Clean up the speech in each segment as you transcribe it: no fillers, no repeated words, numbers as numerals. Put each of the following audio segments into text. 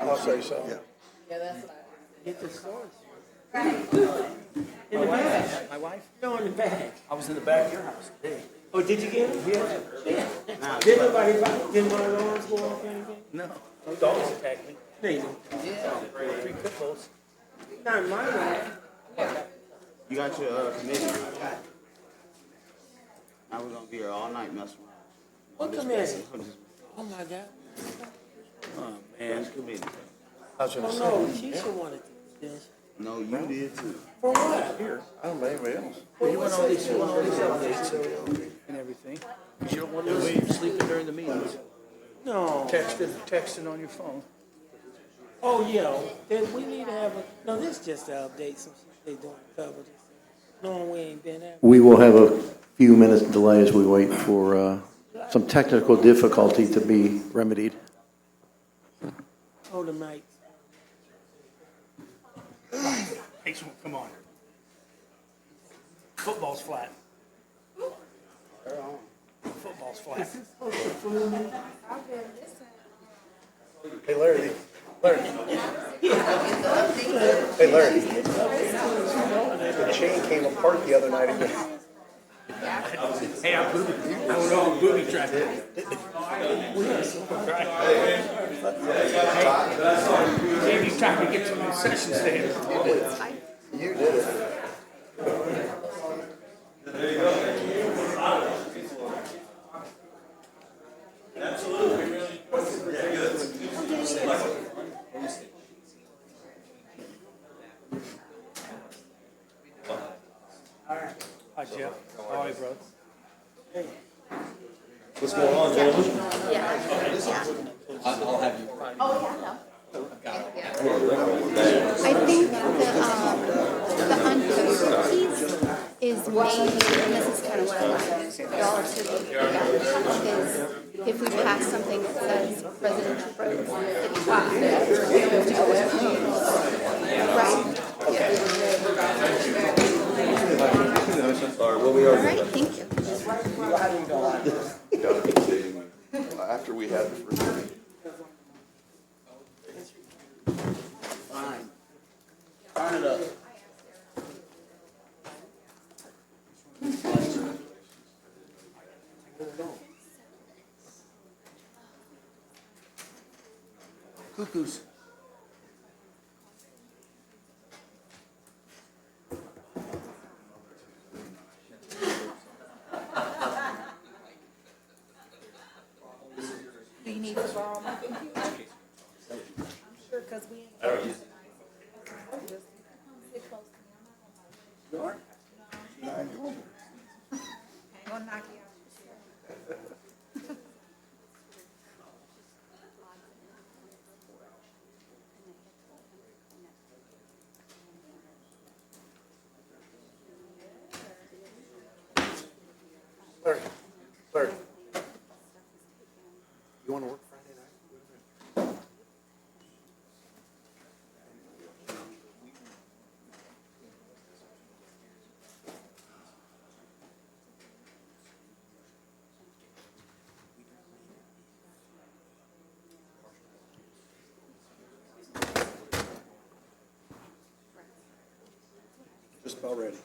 I'll say so. Yeah, that's what Get the source. In the bag. My wife? No, in the bag. I was in the back of your house today. Oh, did you get it? Yeah. Didn't nobody didn't one of the alarms go off or anything? No. Dogs attacked me. Neither. 3 pit bulls. Not in my way. You got your committee? I was gonna be here all night messing around. What committee? Oh my God. Oh, man. Committee. I was gonna Oh say, no, Keisha wanted this. No, you did too. For what? here, I don't know anybody else. You want all these updates and everything. But you don't want to listen. You're sleeping during the meetings. No. Texting on your phone. Oh yeah. Then we need to have a. No, this is just an update. Some shit they doing cover this. No, we ain't been there. We will have a few minutes delay as we wait for some technical difficulty to be remedied. Oh, the mic. Hey, come on. Football's flat. Football's flat. Hey, Larry. Larry. Hey, Larry. The chain came apart the other night again. Hey, I'm booby. I don't know, I'm booby trapped. Jamie's trying to get some concessions there. You did it. Hi, Jeff. How are you, bro? What's going on, gentlemen? I'll have you. Oh, yeah, no. I think the uncoded piece is maybe, and this is kind of what I want y'all to look at, is if we pass something that says residential roads, Sorry, well, we All are. right, thank you. After we had the first meeting. Fine. Turn it up. Cuckoos. Do you need to borrow my computer? Sure, because we ain't. Sit close to me. Gonna knock you out. Larry. Larry. You want to work Friday night? Just about ready.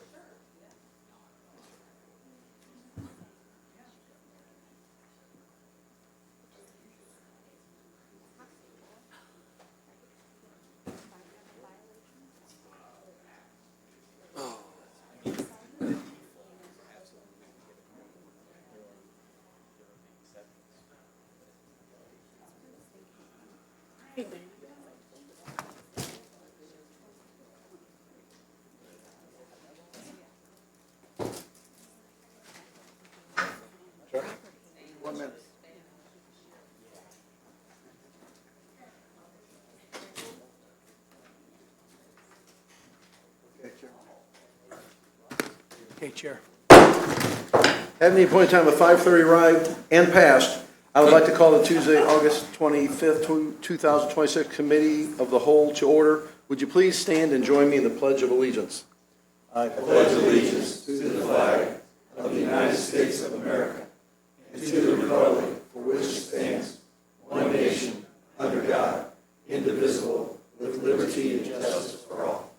Sure. 1 minute. Okay, Chair. Having the appointed time of 5:30 arrived and passed, I would like to call the Tuesday, August 25th, 2026 Committee of the Whole to order. Would you please stand and join me in the Pledge of Allegiance? I pledge allegiance to the flag of the United States of America and to the republic for for which it stands, one nation, under God, indivisible, with liberty and justice for all.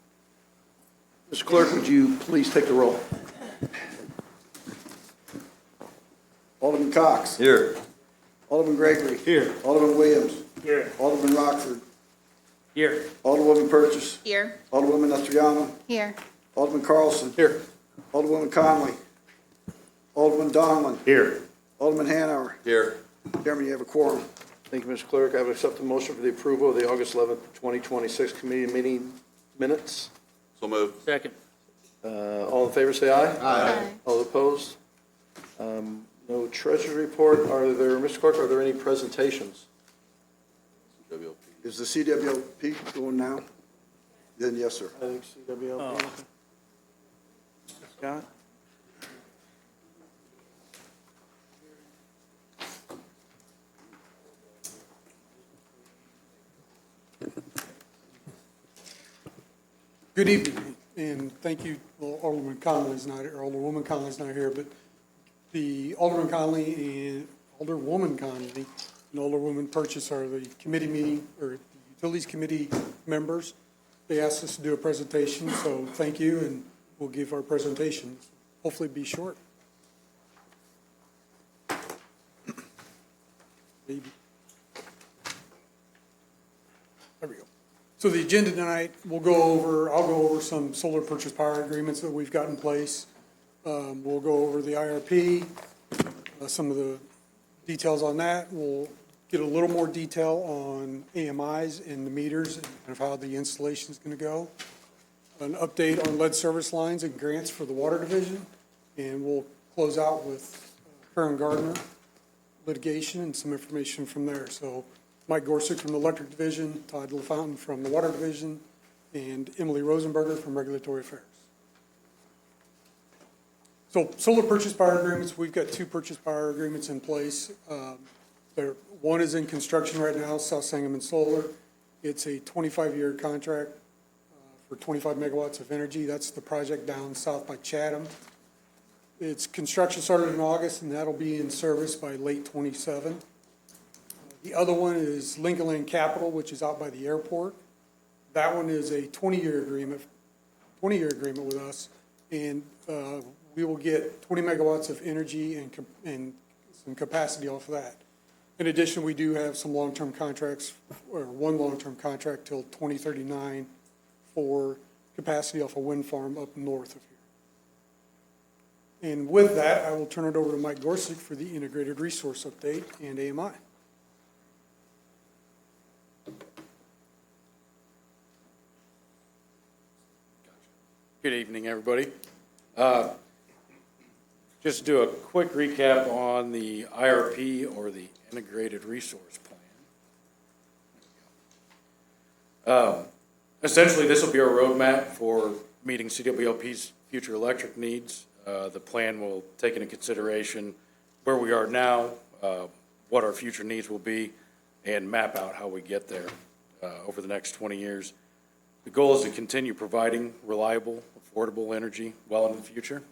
Mr. Clerk, would you please take the roll? Alderman Cox. Here. Alderman Gregory. Here. Alderman Williams. Here. Alderman Rockford. Here. Alderwoman Purchase. Here. Alderwoman Nostradamus. Here. Alderman Carlson. Here. Alderwoman Conley. Alderman Donlin. Here. Alderman Hanauer. Here. Chairman, you have a quorum. Thank you, Mr. Clerk. I would accept the motion for the approval of the August 11th, 2026 committee meeting minutes. So moved. Second. All in favor, say aye. Aye. All opposed? No treasury report. Are there, Mr. Clerk, are there any presentations? Is the CWLP going now? Then yes, sir. I think CWLP. Scott? Good evening, and thank you. Well, Alderman Conley's not here, or Alderwoman Conley's not here, but the Alderman Conley and Alderwoman Conley and Alderwoman Purchase are the committee meeting, or the Utilities Committee members. They asked us to do a presentation, so thank you, and we'll give our presentation. Hopefully be short. Maybe. There we go. So the agenda tonight, I'll go over some solar purchase power agreements that we've got in place. We'll go over the IRP, some of the details on that. We'll get a little more detail on AMIs and the meters and kind of how the installation is going to go. An update on lead service lines and grants for the water division. And we'll close out with Karen Gardner litigation and some information from there. So Mike Gorsuch from the Electric Division, Todd LaFountain from the Water Division, and Emily Rosenberger from Regulatory Affairs. So solar purchase power agreements, we've got 2 purchase power agreements in place. One is in construction right now, South Sangamon Solar. It's a 25-year contract for 25 megawatts of energy. That's the project down south by Chatham. Its construction started in August, and that'll be in service by late '27. The other one is Lincoln Land Capital, which is out by the airport. That one is a 20-year agreement with us, and we will get 20 megawatts of energy and some capacity off of that. In addition, we do have some long-term contracts, or one long-term contract till 2039 for capacity off a wind farm up north of here. And with that, I will turn it over to Mike Gorsuch for the integrated resource update and AMI. Good evening, everybody. Just do a quick recap on the IRP, or the Integrated Resource Plan. Essentially, this will be our roadmap for meeting CWLP's future electric needs. The plan will take into consideration where we are now, what our future needs will be, and map out how we get there over the next 20 years. The goal is to continue providing reliable, affordable energy well into the future.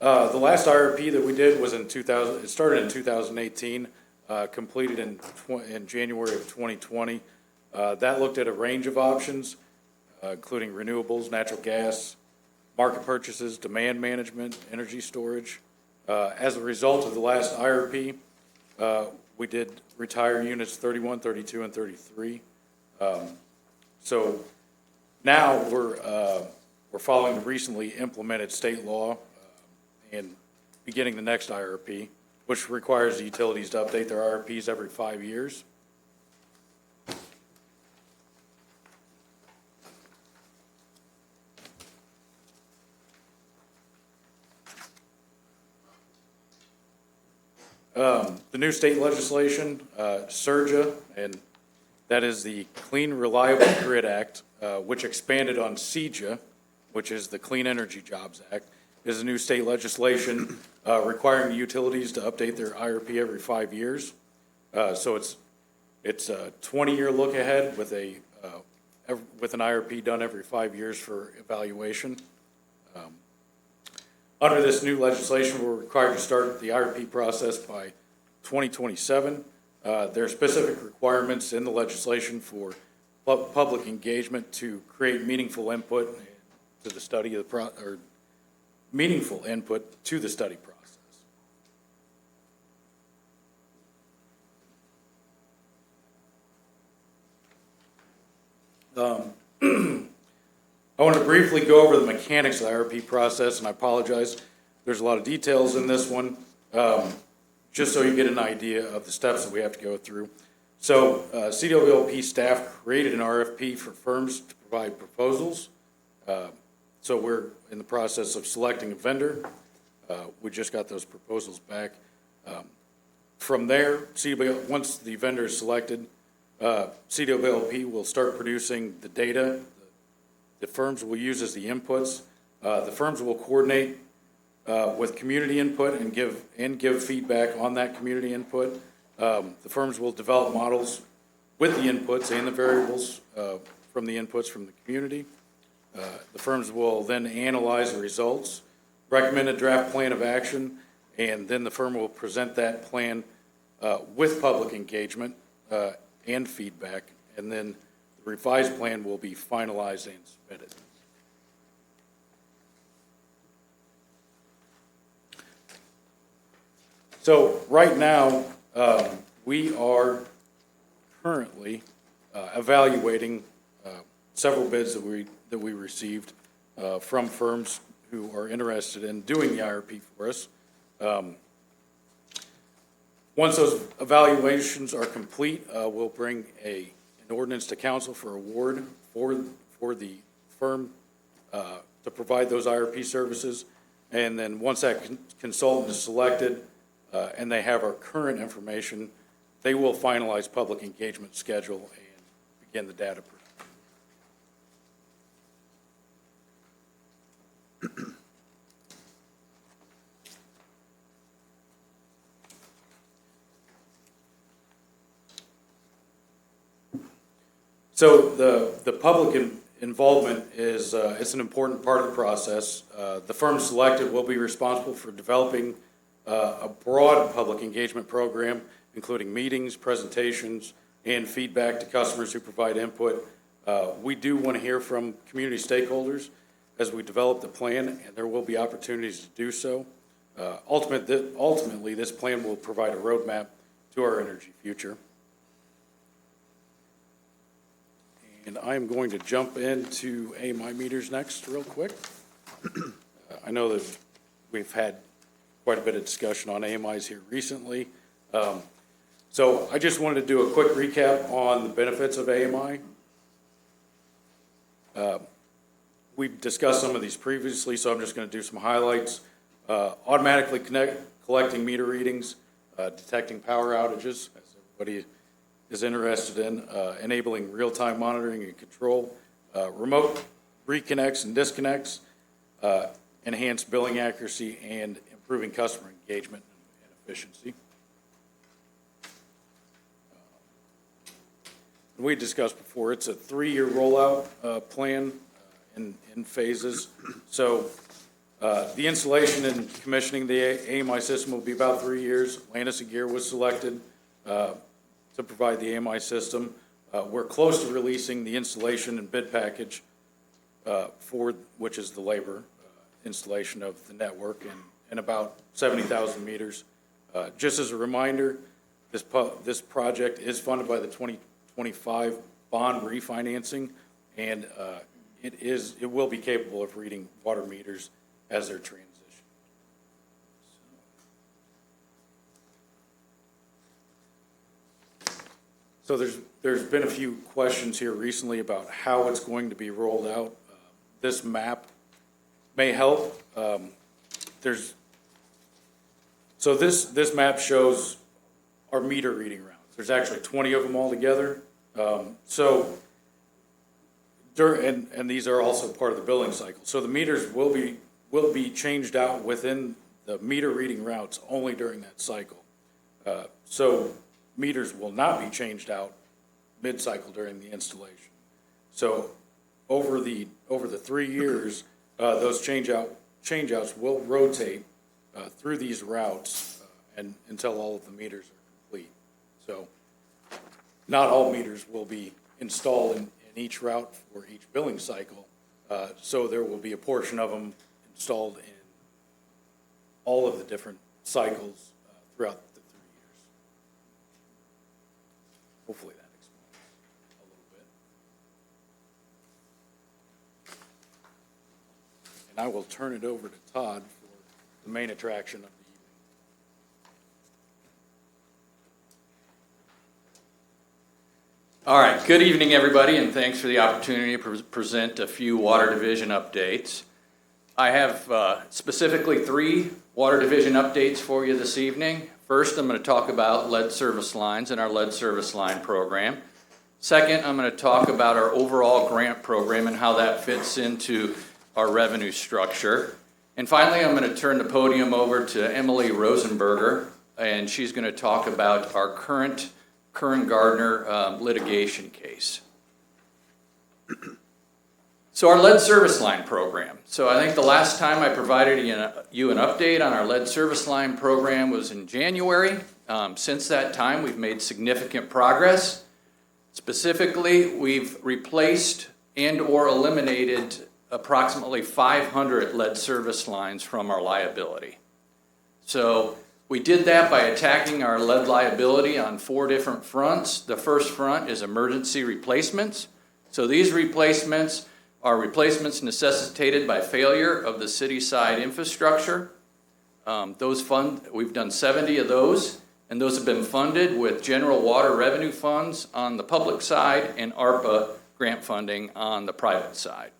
The last IRP that we did was in 2000. It started in 2018, completed in January of 2020. That looked at a range of options, including renewables, natural gas, market purchases, demand management, energy storage. As a result of the last IRP, we did retire units 31, 32, and 33. So now we're following the recently implemented state law and beginning the next IRP, which requires the utilities to update their IRPs every 5 years. The new state legislation, SERJA, and that is the Clean Reliable Grid Act, which expanded on CEJA, which is the Clean Energy Jobs Act, is a new state legislation requiring utilities to update their IRP every 5 years. So it's a 20-year look ahead with an IRP done every 5 years for evaluation. Under this new legislation, we're required to start the IRP process by 2027. There are specific requirements in the legislation for public engagement to create meaningful input to the study of or meaningful input to the study process. I want to briefly go over the mechanics of the IRP process, and I apologize, there's a lot of details in this one, just so you get an idea of the steps that we have to go through. So CWLP staff created an RFP for firms to provide proposals. So we're in the process of selecting a vendor. We just got those proposals back. From there, once the vendor is selected, CWLP will start producing the data the firms will use as the inputs. The firms will coordinate with community input and give feedback on that community input. The firms will develop models with the inputs and the variables from the inputs from the community. The firms will then analyze the results, recommend a draft plan of action, and then the firm will present that plan with public engagement and feedback, and then the revised plan will be finalized and submitted. So right now, we are currently evaluating several bids that we received from firms who are interested in doing the IRP for us. Once those evaluations are complete, we'll bring an ordinance to council for award for the firm to provide those IRP services. And then once that consultant is selected and they have our current information, they will finalize public engagement schedule and begin the data production. So the public involvement is it's an important part of the process. The firm selected will be responsible for developing a broad public engagement program, including meetings, presentations, and feedback to customers who provide input. We do want to hear from community stakeholders as we develop the plan, and there will be opportunities to do so. Ultimately, this plan will provide a roadmap to our energy future. And I'm going to jump into AMI meters next real quick. I know that we've had quite a bit of discussion on AMIs here recently. So I just wanted to do a quick recap on the benefits of AMI. We've discussed some of these previously, so I'm just going to do some highlights. Automatically collecting meter readings, detecting power outages, as everybody is interested in, enabling real-time monitoring and control, remote reconnects and disconnects, enhanced billing accuracy, and improving customer engagement and efficiency. We discussed before, it's a 3-year rollout plan in phases. So the installation and commissioning of the AMI system will be about 3 years. Landis & Gear was selected to provide the AMI system. We're close to releasing the installation and bid package which is the labor installation of the network and about 70,000 meters. Just as a reminder, this project is funded by the 2025 bond refinancing, and it will be capable of reading water meters as they're transitioned. So there's been a few questions here recently about how it's going to be rolled out. This map may help. So this map shows our meter reading routes. There's actually 20 of them altogether. And these are also part of the billing cycle. So the meters will be changed out within the meter reading routes only during that cycle. So meters will not be changed out mid-cycle during the installation. So over the 3 years, those changeouts will rotate through these routes and until all of the meters are complete. So not all meters will be installed in each route for each billing cycle. So there will be a portion of them installed in all of the different cycles throughout the 3 years. Hopefully that explains a little bit. And I will turn it over to Todd for the main attraction of the evening. All right, good evening, everybody, and thanks for the opportunity to present a few Water Division updates. I have specifically 3 Water Division updates for you this evening. First, I'm going to talk about lead service lines and our lead service line program. Second, I'm going to talk about our overall grant program and how that fits into our revenue structure. And finally, I'm going to turn the podium over to Emily Rosenberger, and she's going to talk about our current Gardner litigation case. So our lead service line program. So I think the last time I provided you an update on our lead service line program was in January. Since that time, we've made significant progress. Specifically, we've replaced and or eliminated approximately 500 lead service lines from our liability. So we did that by attacking our lead liability on 4 different fronts. The first front is emergency replacements. So these replacements are replacements necessitated by failure of the city side infrastructure. We've done 70 of those, and those have been funded with general water revenue funds on the public side and ARPA grant funding on the private side.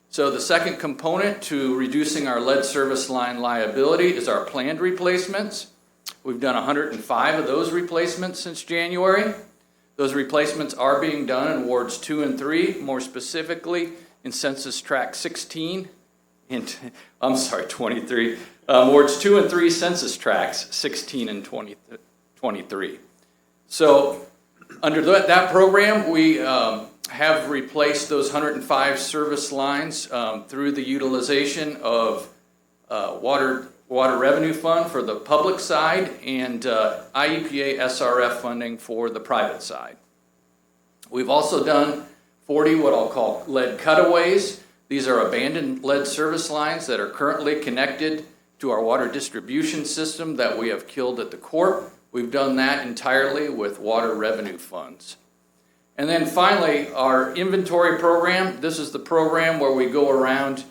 So the second component to reducing our lead service line liability is our planned replacements. We've done 105 of those replacements since January. Those replacements are being done in wards 2 and 3, more specifically in Census Tract 16, I'm sorry, 23. Wards 2 and 3 census tracts 16 and 23. So under that program, we have replaced those 105 service lines through the utilization of water revenue fund for the public side and IEPA SRF funding for the private side. We've also done 40 what I'll call lead cutaways. These are abandoned lead service lines that are currently connected to our water distribution system that we have killed at the Corp. We've done that entirely with water revenue funds. And then finally, our inventory program. This is the program where we go around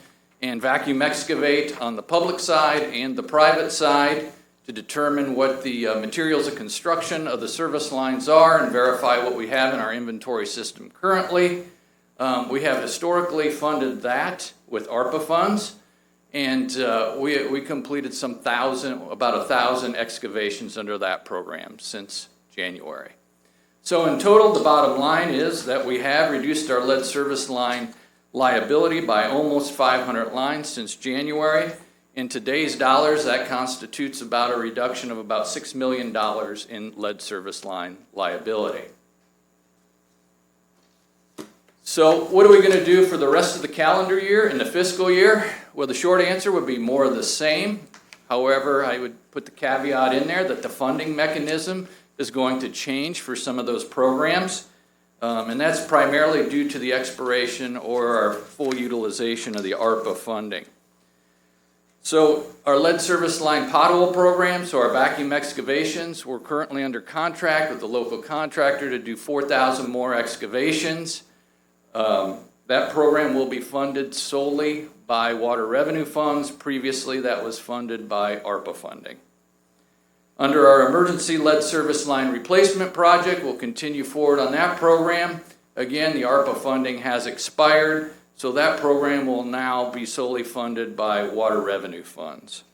and vacuum excavate on the public side and the private side to determine what the materials of construction of the service lines are and verify what we have in our inventory system currently. We have historically funded that with ARPA funds, and we completed about 1,000 excavations under that program since January. So in total, the bottom line is that we have reduced our lead service line liability by almost 500 lines since January. In today's dollars, that constitutes about a reduction of about $6 million in lead service line liability. So what are we going to do for the rest of the calendar year and the fiscal year? Well, the short answer would be more of the same. However, I would put the caveat in there that the funding mechanism is going to change for some of those programs. And that's primarily due to the expiration or our full utilization of the ARPA funding. So our lead service line pothole program, so our vacuum excavations, we're currently under contract with the local contractor to do 4,000 more excavations. That program will be funded solely by water revenue funds. Previously, that was funded by ARPA funding. Under our emergency lead service line replacement project, we'll continue forward on that program. Again, the ARPA funding has expired, so that program will now be solely funded by water revenue funds.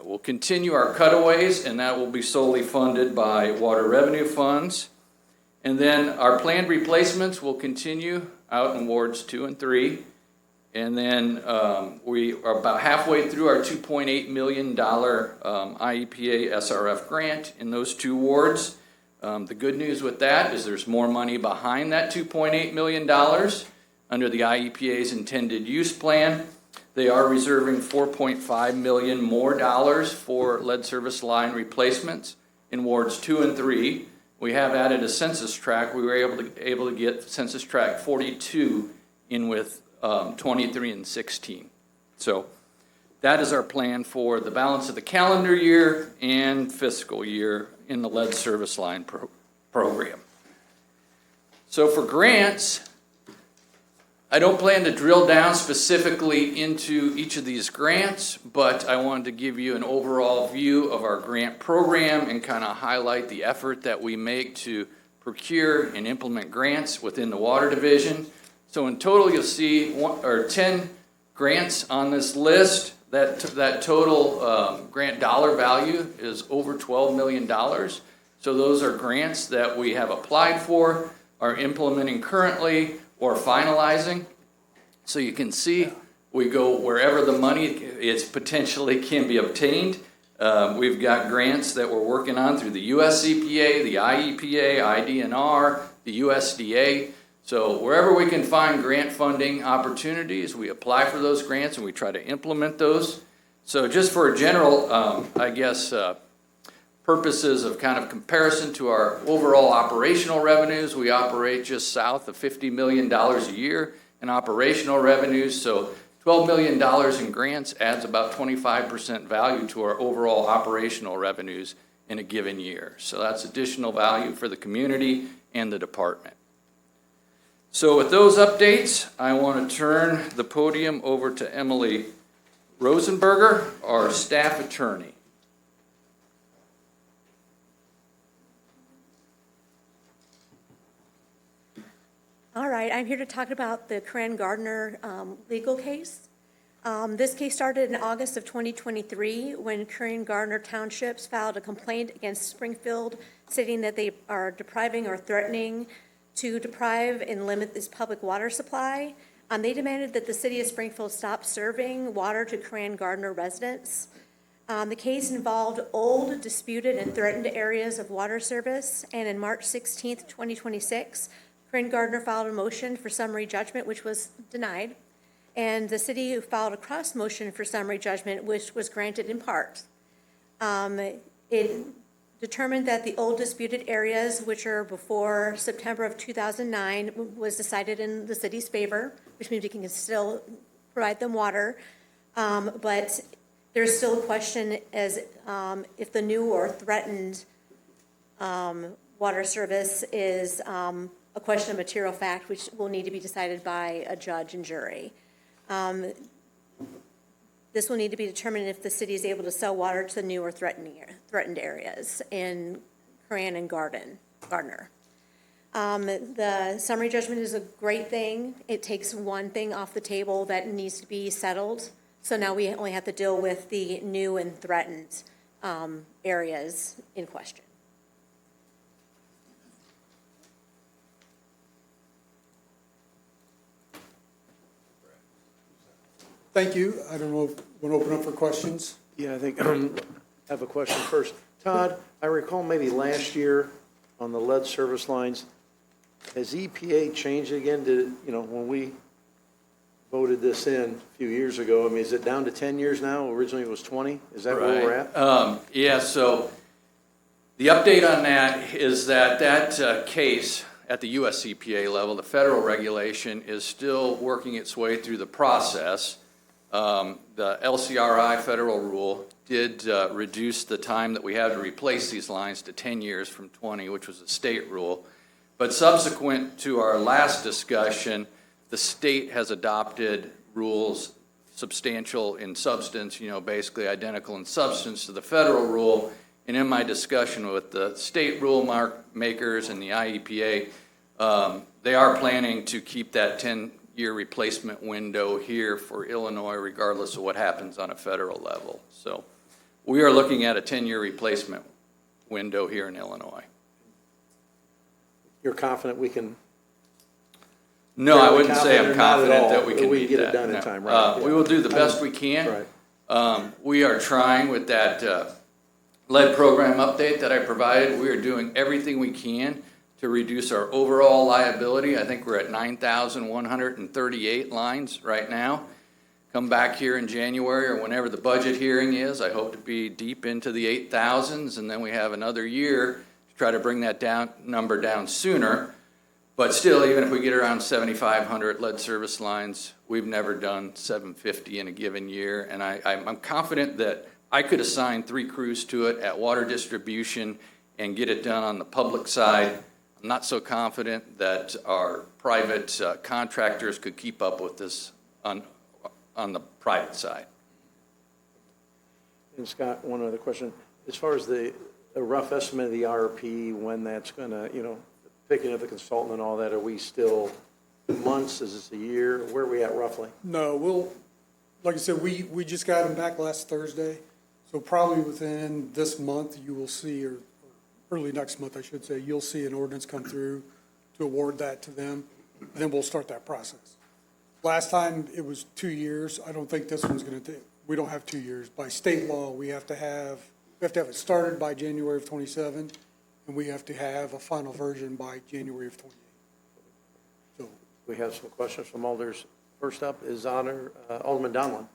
We'll continue our cutaways, and that will be solely funded by water revenue funds. And then our planned replacements will continue out in wards 2 and 3. And then we are about halfway through our $2.8 million IEPA SRF grant in those 2 wards. The good news with that is there's more money behind that $2.8 million. under the IEPA's intended use plan. They are reserving $4.5 million more for lead service line replacements in wards 2 and 3. We have added a census tract. We were able to get census tract 42 in with 23 and 16. So that is our plan for the balance of the calendar year and fiscal year in the lead service line program. So for grants, I don't plan to drill down specifically into each of these grants, but I wanted to give you an overall view of our grant program and kind of highlight the effort that we make to procure and implement grants within the Water Division. So in total, you'll see 10 grants on this list. That total grant dollar value is over $12 million. So those are grants that we have applied for, are implementing currently, or finalizing. So you can see we go wherever the money is potentially can be obtained. We've got grants that we're working on through the US EPA, the IEPA, IDNR, the USDA. So wherever we can find grant funding opportunities, we apply for those grants and we try to implement those. So just for a general, purposes of kind of comparison to our overall operational revenues, we operate just south of $50 million a year in operational revenues. So $12 million in grants adds about 25% value to our overall operational revenues in a given year. So that's additional value for the community and the department. So with those updates, I want to turn the podium over to Emily Rosenberger, our staff attorney. All right, I'm here to talk about the Coran-Gardner legal case. This case started in August of 2023 when Coran-Gardner Townships filed a complaint against Springfield stating that they are depriving or threatening to deprive and limit this public water supply. They demanded that the city of Springfield stop serving water to Coran-Gardner residents. The case involved old, disputed, and threatened areas of water service, and in March 16th, 2026, Coran-Gardner filed a motion for summary judgment, which was denied, and the city filed a cross motion for summary judgment, which was granted in part. It determined that the old disputed areas, which are before September of 2009, was decided in the city's favor, which means we can still provide them water, but there's still a question as if the new or threatened water service is a question of material fact, which will need to be decided by a judge and jury. This will need to be determined if the city is able to sell water to the new or threatened areas in Coran and Gardner. The summary judgment is a great thing. It takes one thing off the table that needs to be settled. So now we only have to deal with the new and threatened areas in question. Thank you. I don't know if we want to open up for questions. Yeah, I think I have a question first. Todd, I recall maybe last year on the lead service lines, has EPA changed again? Did, when we voted this in a few years ago, I mean, is it down to 10 years now? Originally it was 20. Is that where we're at? Yeah, so the update on that is that case at the US EPA level, the federal regulation, is still working its way through the process. The LCRI federal rule did reduce the time that we had to replace these lines to 10 years from 20, which was a state rule. But subsequent to our last discussion, the state has adopted rules substantial in substance, basically identical in substance to the federal rule. And in my discussion with the state rule makers and the IEPA, they are planning to keep that 10-year replacement window here for Illinois, regardless of what happens on a federal level. So we are looking at a 10-year replacement window here in Illinois. You're confident we can? No, I wouldn't say I'm confident that we can meet get that. it done in time, right? We will do the best we can. Right. We are trying with that lead program update that I provided. We are doing everything we can to reduce our overall liability. I think we're at 9,138 lines right now. Come back here in January or whenever the budget hearing is. I hope to be deep into the 8,000s, and then we have another year to try to bring that number down sooner. But still, even if we get around 7,500 lead service lines, we've never done 750 in a given year. And I'm confident that I could assign 3 crews to it at water distribution and get it done on the public side. I'm not so confident that our private contractors could keep up with this on the private side. And Scott, one other question. As far as a rough estimate of the IRP, when that's going to, picking up the consultant and all that, are we still months? Is this a year? Where are we at roughly? No, like I said, we just got them back last Thursday. So probably within this month, you will see, or early next month, I should say, you'll see an ordinance come through to award that to them. And then we'll start that process. Last time it was 2 years. I don't think this one's going to take, we don't have 2 years. By state law, we have to have it started by January of 27, and we have to have a final version by January of 28. So We have some questions from alders. First up is Alderman Donlin.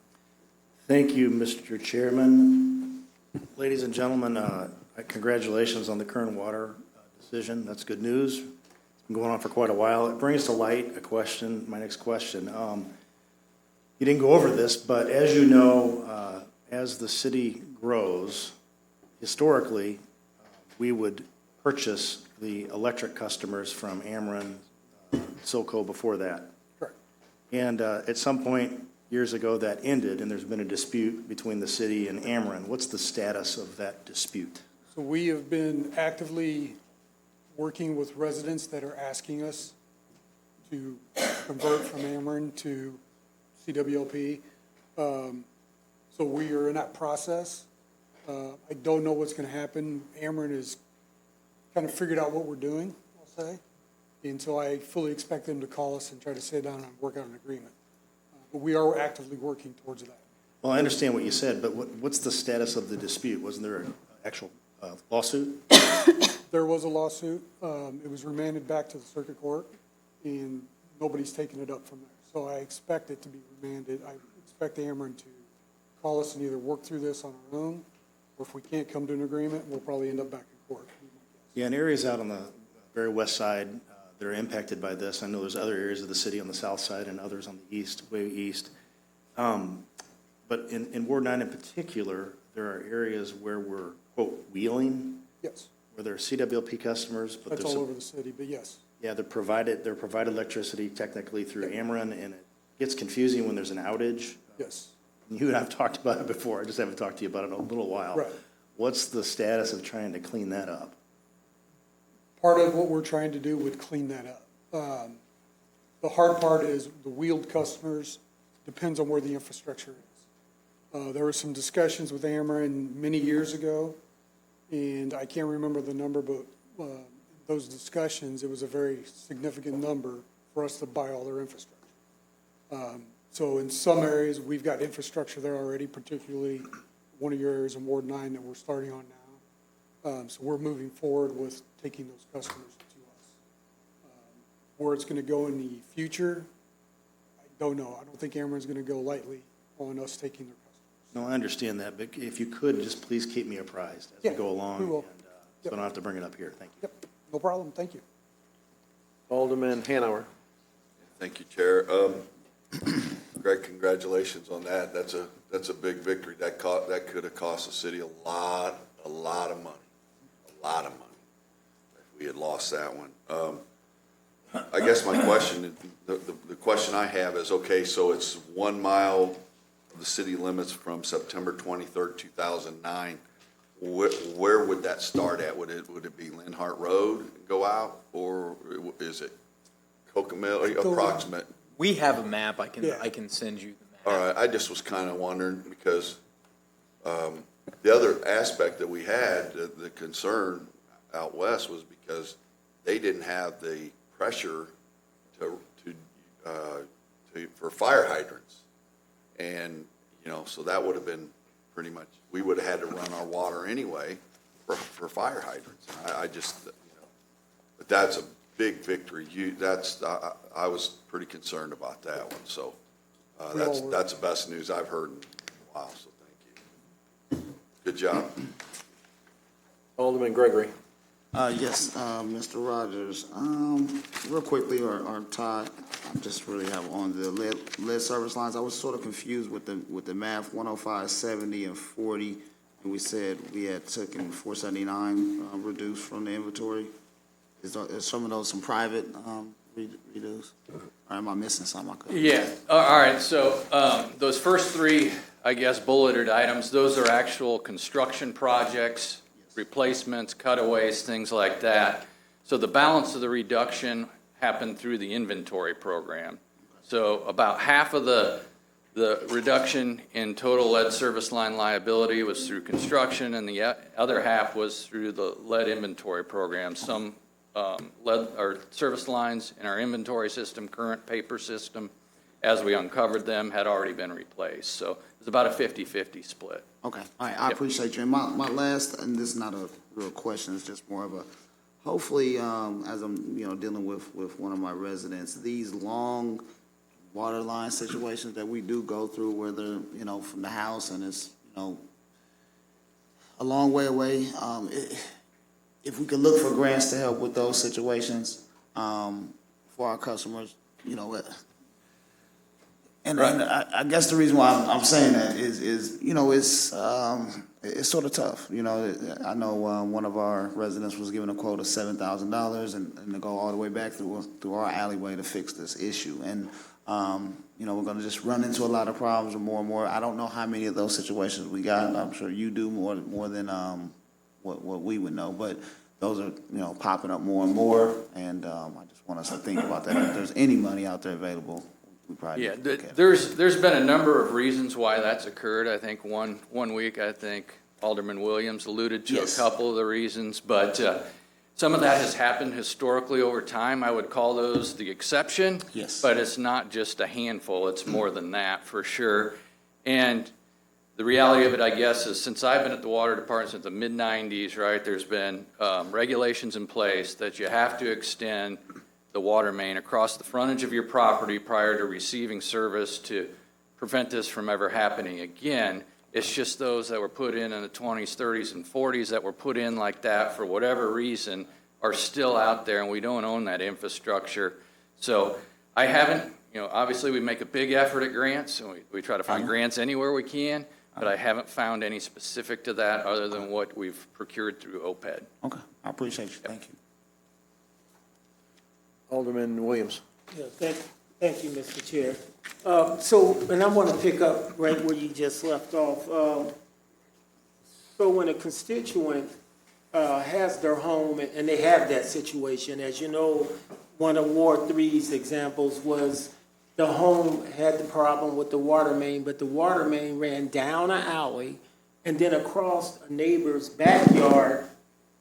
Thank you, Mr. Chairman. Ladies and gentlemen, congratulations on the Kern Water decision. That's good news. It's been going on for quite a while. It brings to light a question, my next question. You didn't go over this, but as you know, as the city grows, historically, we would purchase the electric customers from Ameren, Silco before that. Correct. And at some point years ago, that ended, and there's been a dispute between the city and Ameren. What's the status of that dispute? So we have been actively working with residents that are asking us to convert from Ameren to CWLP. So we are in that process. I don't know what's going to happen. Ameren has kind of figured out what we're doing, I'll say. And so I fully expect them to call us and try to sit down and work out an agreement. But we are actively working towards that. Well, I understand what you said, but what's the status of the dispute? Wasn't there an actual lawsuit? There was a lawsuit. It was remanded back to the circuit court, and nobody's taken it up from there. So I expect it to be remanded. I expect Ameren to call us and either work through this on our own, or if we can't come to an agreement, we'll probably end up back in court. Yeah, in areas out on the very west side that are impacted by this, I know there's other areas of the city on the south side and others on the east, way east. But in Ward 9 in particular, there are areas where we're, quote, wheeling. Yes. Where there are CWLP customers, but That's all over the city, but yes. Yeah, they're provided electricity technically through Ameren, and it gets confusing when there's an outage. Yes. You and I have talked about it before. I just haven't talked to you about it in a little while. Right. What's the status of trying to clean that up? Part of what we're trying to do would clean that up. The hard part is the wheeled customers, depends on where the infrastructure is. There were some discussions with Ameren many years ago, and I can't remember the number, but those discussions, it was a very significant number for us to buy all their infrastructure. So in some areas, we've got infrastructure there already, particularly one of your areas in Ward 9 that we're starting on now. So we're moving forward with taking those customers to us. Where it's going to go in the future, I don't know. I don't think Ameren's going to go lightly on us taking their customers. No, I understand that, but if you could, just please keep me apprised as we go along. We will. And, so I don't have to bring it up here. Thank you. Yep, no problem. Thank you. Alderman Hanauer. Thank you, Chair. Greg, congratulations on that. That's a big victory. That could have cost the city a lot of money, if we had lost that one. I guess my question, the question I have is, okay, so it's 1 mile of the city limits from September 23rd, 2009. Where would that start at? Would it be Linhart Road and go out, or is it Cocamill, approximate? We have a map. I can send you the map. All right, I just was kind of wondering because the other aspect that we had, the concern out west, was because they didn't have the pressure for fire hydrants, and so that would have been pretty much, we would have had to run our water anyway for fire hydrants. I just, But that's a big victory. I was pretty concerned about that one, so that's the best news I've heard in a while, so thank you. Good job. Alderman Gregory. Yes, Mr. Rogers, real quickly, or Todd, I just really have on the lead service lines. I was sort of confused with the math, 105, 70, and 40. And we said we had taken 479 reduced from the inventory. Is some of those some private reduce? Or am I missing something? Yeah, all right, so those first three, I guess, bulleted items, those are actual construction projects, replacements, cutaways, things like that. So the balance of the reduction happened through the inventory program. So about half of the reduction in total lead service line liability was through construction, and the other half was through the lead inventory program. Some lead or service lines in our inventory system, current paper system, as we uncovered them, had already been replaced. So it's about a 50-50 split. Okay, all right, I appreciate you. And my last, and this is not a real question, it's just more of a, hopefully, as I'm, dealing with one of my residents, these long water line situations that we do go through, where they're, from the house and it's, a long way away, if we could look for grants to help with those situations, for our customers, And I guess the reason why I'm saying that is it's sort of tough. I know one of our residents was given a quote of $7,000 and to go all the way back through our alleyway to fix this issue. And we're going to just run into a lot of problems more and more. I don't know how many of those situations we got. I'm sure you do more than what we would know, but those are popping up more and more. And I just want us to think about that. If there's any money out there available. Yeah, there's been a number of reasons why that's occurred. I think one week, I think Alderman Williams alluded to a couple of the reasons, but some of that has happened historically over time. I would call those the exception. Yes. But it's not just a handful. It's more than that for sure. And the reality of it, I guess, is since I've been at the water department since the mid-90s, right, there's been regulations in place that you have to extend the water main across the frontage of your property prior to receiving service to prevent this from ever happening again. It's just those that were put in the 20s, 30s, and 40s that were put in like that for whatever reason are still out there, and we don't own that infrastructure. So I haven't, obviously we make a big effort at grants, and we try to find grants anywhere we can, but I haven't found any specific to that other than what we've procured through OPED. Okay, I appreciate you. Thank you. Alderman Williams. Yeah, thank you, Mr. Chair. And I want to pick up right where you just left off. So when a constituent has their home and they have that situation, as you know, one of Ward 3's examples was the home had the problem with the water main, but the water main ran down an alley and then across a neighbor's backyard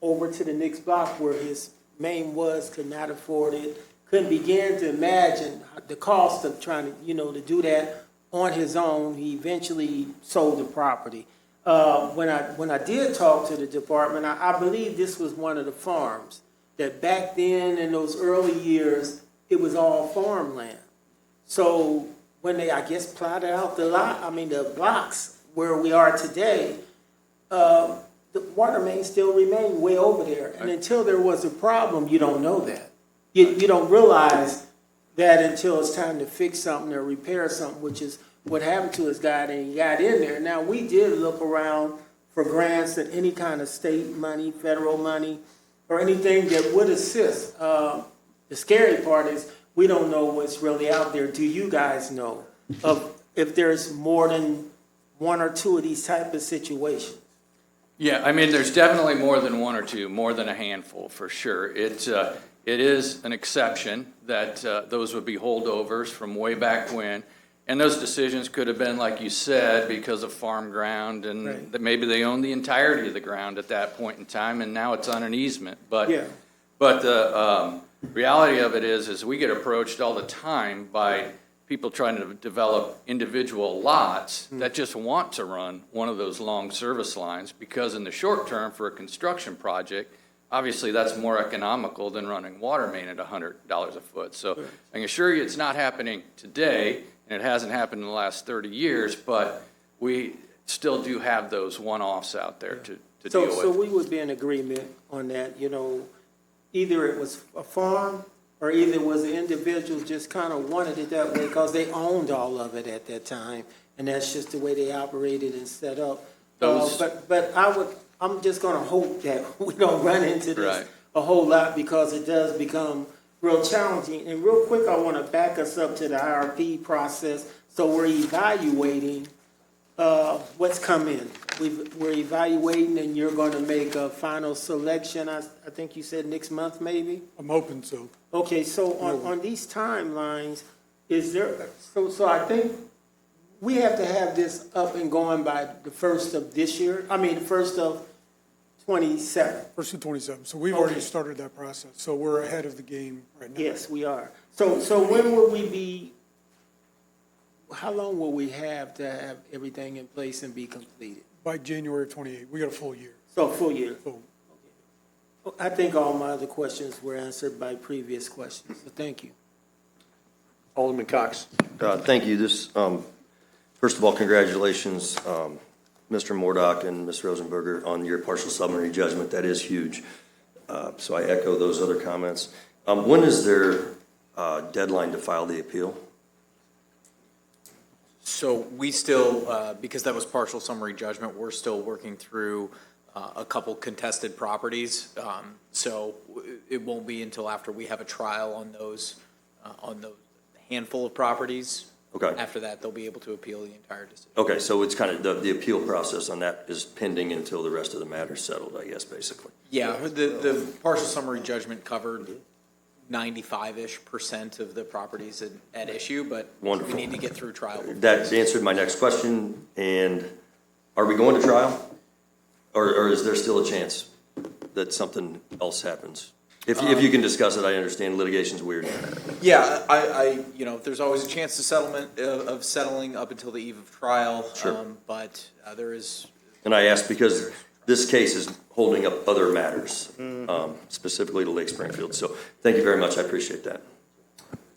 over to the next block where his main was, could not afford it, couldn't begin to imagine the cost of trying to, to do that on his own. He eventually sold the property. When I did talk to the department, I believe this was one of the farms that back then in those early years, it was all farmland. So when they, I guess, plotted out the blocks where we are today, the water main still remained way over there. And until there was a problem, you don't know that. You don't realize that until it's time to fix something or repair something, which is what happened to his guy, and he got in there. Now, we did look around for grants and any kind of state money, federal money, or anything that would assist. The scary part is we don't know what's really out there. Do you guys know of if there's more than one or two of these type of situations? Yeah, I mean, there's definitely more than one or two, more than a handful for sure. It is an exception that those would be holdovers from way back when. And those decisions could have been, like you said, because of farm ground and that maybe they owned the entirety of the ground at that point in time and now it's on an easement. But the reality of it is we get approached all the time by people trying to develop individual lots that just want to run one of those long service lines because in the short term for a construction project, obviously that's more economical than running water main at $100 a foot. So I can assure you it's not happening today, and it hasn't happened in the last 30 years, but we still do have those one-offs out there to deal with. So we would be in agreement on that, either it was a farm or either it was an individual just kind of wanted it that way because they owned all of it at that time, and that's just the way they operated and set up. But I'm just gonna hope that we don't run into this a whole lot because it does become real challenging. And real quick, I want to back us up to the IRP process. So we're evaluating what's come in. We're evaluating, and you're going to make a final selection. I think you said next month, maybe. I'm hoping so. Okay, so on these timelines, is there? So I think we have to have this up and going by the first of this year. I mean, the first of 27. First of 27. So we've already started that process. So we're ahead of the game right now. Yes, we are. So when will we be? How long will we have to have everything in place and be completed? By January of 28. We got a full year. So a full year. So I think all my other questions were answered by previous questions. So thank you. Alderman Cox. Thank you. First of all, congratulations, Mr. Mordock and Ms. Rosenberger, on your partial summary judgment. That is huge. So I echo those other comments. When is their deadline to file the appeal? So we still, because that was partial summary judgment, we're still working through a couple contested properties. So it won't be until after we have a trial on those handful of properties. Okay. After that, they'll be able to appeal the entire decision. Okay, so it's kind of the appeal process on that is pending until the rest of the matter is settled, I guess, basically. Yeah, the partial summary judgment covered 95-ish% of the properties at issue, but Wonderful. We need to get through trial. That answered my next question. And are we going to trial? Or is there still a chance that something else happens? If you can discuss it, I understand litigation's weird. Yeah, I there's always a chance of settling up until the eve of trial. Sure. But there is. And I ask because this case is holding up other matters, specifically to Lake Springfield. So thank you very much. I appreciate that.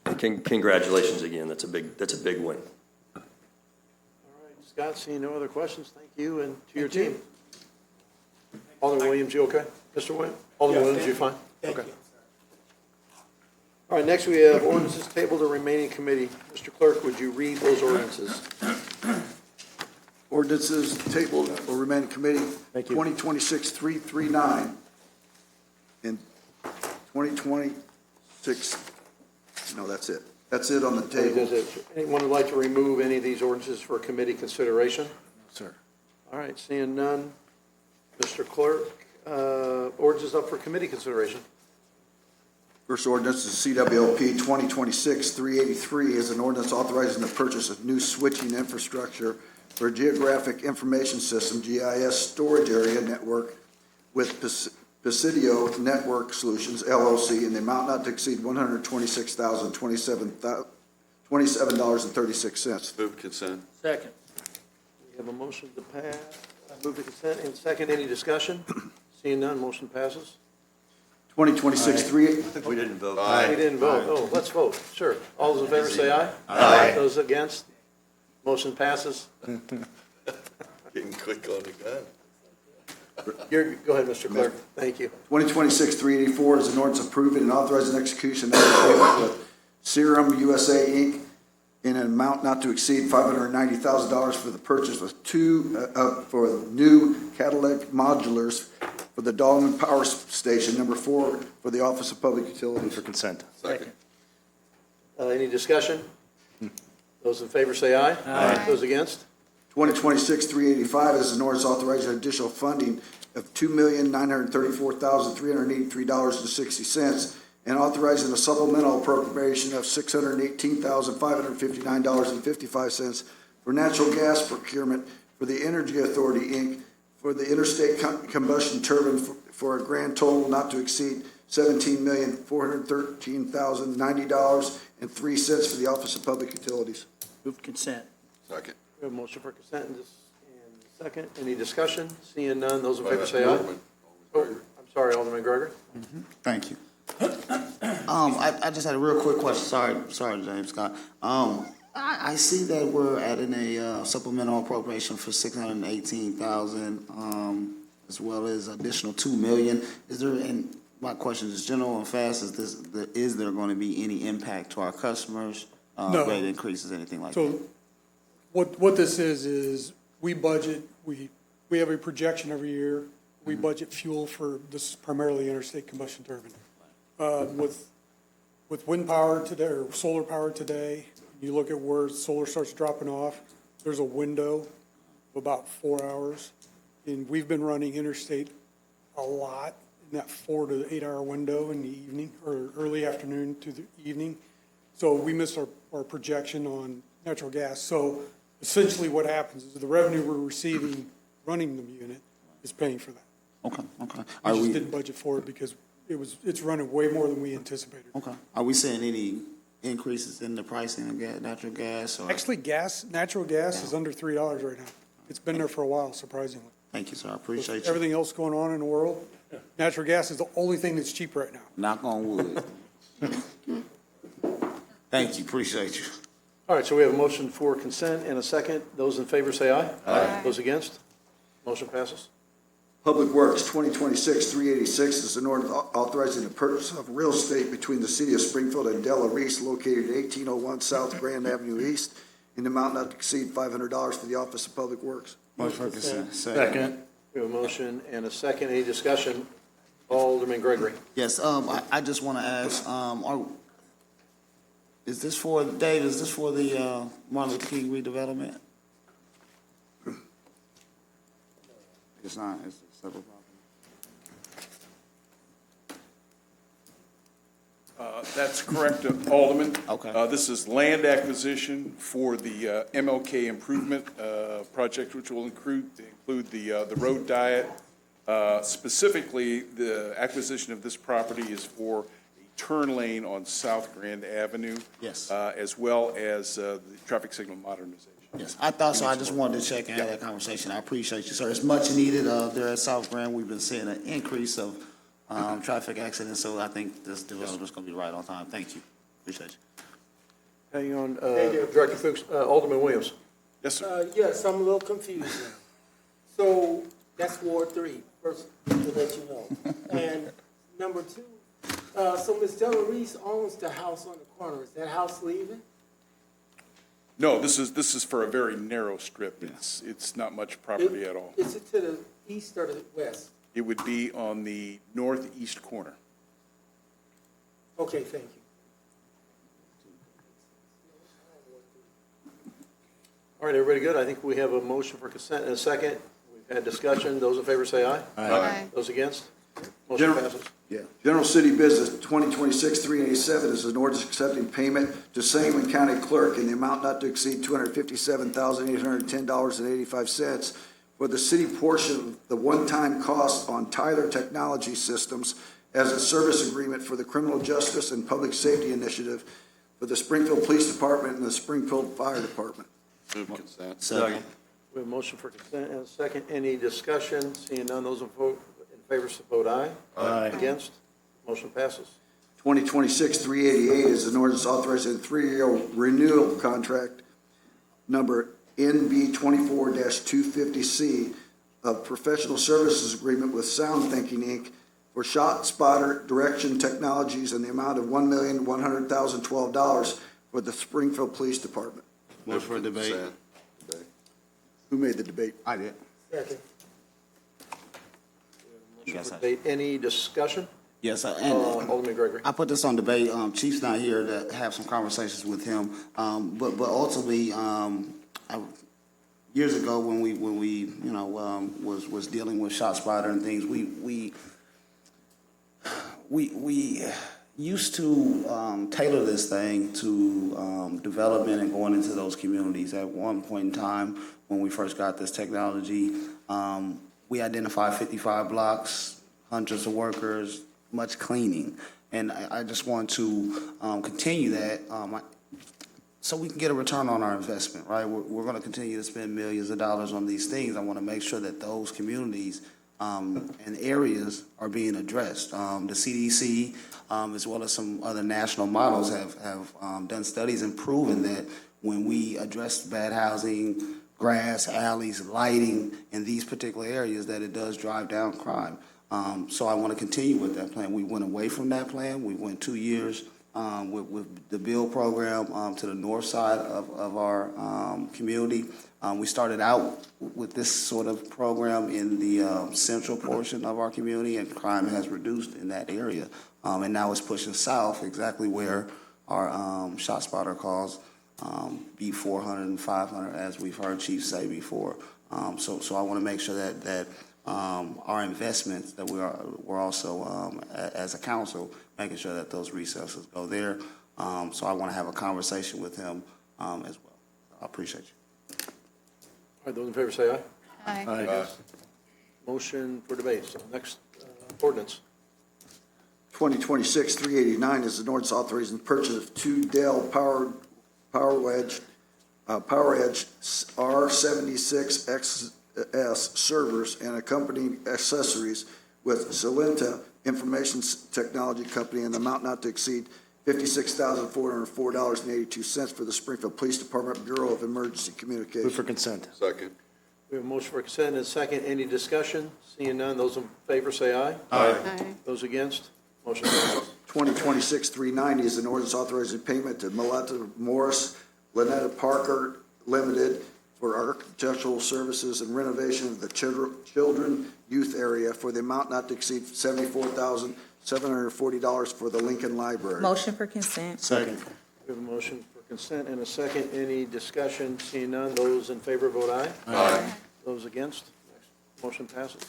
And congratulations again. That's a big win. All right, Scott, seeing no other questions, thank you, and to your team. Alderman Williams, you okay? Mr. Williams? Alderman Williams, you fine? Okay. All right, next we have ordinances tabled to remaining committee. Mr. Clerk, would you read those ordinances? Ordinances tabled or remaining committee, Thank you. 2026-339 and 2026, no, that's it. That's it on the table. Anyone would like to remove any of these ordinances for committee consideration? Sir. All right, seeing none. Mr. Clerk, ordinances up for committee consideration. First ordinance is CWLP 2026-383 is an ordinance authorizing the purchase of new switching infrastructure for a geographic information system, GIS storage area network with Presidio Network Solutions LLC in the amount not to exceed $126,027.36. Move consent. Second. We have a motion to pass. Move to consent and second. Any discussion? Seeing none, motion passes. 2026-3. We didn't vote. We didn't vote. Oh, let's vote. Sure. All those in favor say aye. Aye. Those against? Motion passes. Getting quick on the gun. Go ahead, Mr. Clerk. Thank you. 2026-384 is an ordinance approving and authorizing execution of an agreement with Serum USA, Inc. in an amount not to exceed $590,000 for the purchase of for new catalytic modulars for the Dahlman Power Station, number 4, for the Office of Public Utilities. For consent. Second. Any discussion? Those in favor say aye. Aye. Those against? 2026-385 is an ordinance authorizing additional funding of $2,934,383.60 and authorizing a supplemental appropriation of $618,559.55 for natural gas procurement for the Energy Authority, Inc. for the interstate combustion turbine for a grand total not to exceed $17,413,090.03 for the Office of Public Utilities. Move consent. Second. We have a motion for consent and second. Any discussion? Seeing none, those in favor say aye. Oh, I'm Sorry, Alderman Gregory. Thank you. I just had a real quick question. Sorry, James Scott. I see that we're adding a supplemental appropriation for 618,000, as well as additional 2 million. Is there, and my question is general and fast, is there going to be any impact to our customers? No. Rate increases, anything like that? So what this is we budget, we have a projection every year. We budget fuel for, this is primarily interstate combustion turbine. With wind power today, or solar power today, you look at where solar starts dropping off, there's a window of about 4 hours. And we've been running interstate a lot in that 4 to 8 hour window in the evening, or early afternoon to the evening. So we missed our projection on natural gas. So essentially what happens is the revenue we're receiving running the unit is paying for that. Okay. We just didn't budget for it because it's running way more than we anticipated. Okay. Are we seeing any increases in the pricing of natural gas? Or? Actually, natural gas is under $3 right now. It's been there for a while, surprisingly. Thank you, sir. I appreciate With you. everything else going on in the world, natural gas is the only thing that's cheap right now. Knock on wood. Thank you. Appreciate you. All right, so we have a motion for consent and a second. Those in favor say aye. Aye. Those against? Motion passes. Public Works, 2026-386 is an ordinance authorizing the purchase of real estate between the city of Springfield and Della Reese located at 1801 South Grand Avenue East in the amount not to exceed $500 for the Office of Public Works. Motion for consent. Second. We have a motion and a second. Any discussion? Alderman Gregory. Yes, I just want to ask, is this for, Dave, is this for the Martin Luther King redevelopment? It's not, it's a separate property. That's correct, Alderman. Okay. This is land acquisition for the MLK improvement project, which will include the road diet. Specifically, the acquisition of this property is for a turn lane on South Grand Avenue. Yes. As well as the traffic signal modernization. Yes, I thought so. I just wanted to check and have that conversation. I appreciate you, sir. It's much needed there at South Grand. We've been seeing an increase of traffic accidents, so I think this developer's going to be right on time. Thank you. Appreciate you. Hang on, Director Fuchs, Alderman Williams. Yes, sir. Yes, I'm a little confused now. So that's Ward 3, first to let you know. And number 2, so Ms. Della Reese owns the house on the corner. Is that house leaving? No, this is for a very narrow strip. It's not much property at all. Is it to the east or the west? It would be on the northeast corner. Okay, thank you. All right, everybody good? I think we have a motion for consent and a second. We've had discussion. Those in favor say aye. Aye. Those against? Motion passes. General City Business, 2026-387 is an ordinance accepting payment to Sangamon County Clerk in the amount not to exceed $257,810.85 for the city portion of the one-time cost on Tyler Technology Systems as a service agreement for the Criminal Justice and Public Safety Initiative for the Springfield Police Department and the Springfield Fire Department. Move consent. Second. We have a motion for consent and a second. Any discussion? Seeing none, those in favor vote aye. Aye. Against? Motion passes. 2026-388 is an ordinance authorizing a 3-year renewal contract number NB 24-250C of professional services agreement with Sound Thinking, Inc. for Shot Spotter Direction Technologies in the amount of $1,100,012 for the Springfield Police Department. Motion for debate. Consent. Who made the debate? I did. Second. Yes, I Debate. Any discussion? Yes, and Alderman Gregory. I put this on debate. Chief's not here to have some conversations with him. But ultimately, years ago when we was dealing with ShotSpotter and things, we used to tailor this thing to development and going into those communities. At one point in time, when we first got this technology, we identified 55 blocks, hundreds of workers, much cleaning. And I just want to continue that so we can get a return on our investment, right? We're going to continue to spend millions of dollars on these things. I want to make sure that those communities and areas are being addressed. The CDC, as well as some other national models have done studies and proven that when we address bad housing, grass, alleys, lighting in these particular areas, that it does drive down crime. So I want to continue with that plan. We went away from that plan. We went 2 years with the build program to the north side of our community. We started out with this sort of program in the central portion of our community, and crime has reduced in that area. And now it's pushing south, exactly where our ShotSpotter calls beat 400 and 500, as we've heard Chief say before. So I want to make sure that our investments, that we're also, as a council, making sure that those resources go there. So I want to have a conversation with him as well. I appreciate you. All right, those in favor say aye. Aye. Motion for debate. So next ordinance. 2026-389 is an ordinance authorizing the purchase of two Dell Power Edge R76XS servers and accompanying accessories with Solenta Information Technology Company in the amount not to exceed $56,404.82 for the Springfield Police Department Bureau of Emergency Communications. Move for consent. Second. We have a motion for consent and a second. Any discussion? Seeing none, those in favor say aye. Aye. Those against? Motion passes. 2026-390 is an ordinance authorizing payment to Meletta Morris, Lynetta Parker Limited for architectural services and renovation of the children youth area for the amount not to exceed $74,740 for the Lincoln Library. Motion for consent. Second. We have a motion for consent and a second. Any discussion? Seeing none, those in favor vote aye. Aye. Those against? Motion passes.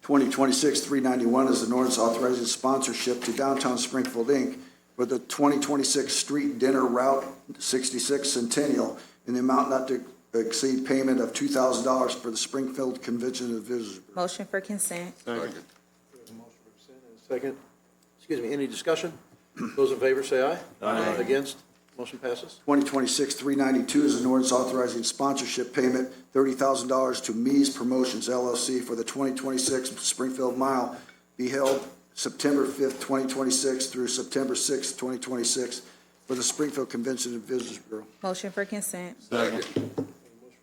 2026-391 is an ordinance authorizing sponsorship to Downtown Springfield, Inc. for the 2026 Street Dinner Route 66 Centennial in the amount not to exceed payment of $2,000 for the Springfield Convention and Visitors Bureau. Motion for consent. We have a motion for consent and a second. Excuse me, any discussion? Those in favor say aye. Aye. Against? Motion passes. 2026-392 is an ordinance authorizing sponsorship payment, $30,000 to Mees Promotions LLC for the 2026 Springfield Mile be held September 5th, 2026 through September 6th, 2026 for the Springfield Convention and Visitors Bureau. Motion for consent. Second. Motion for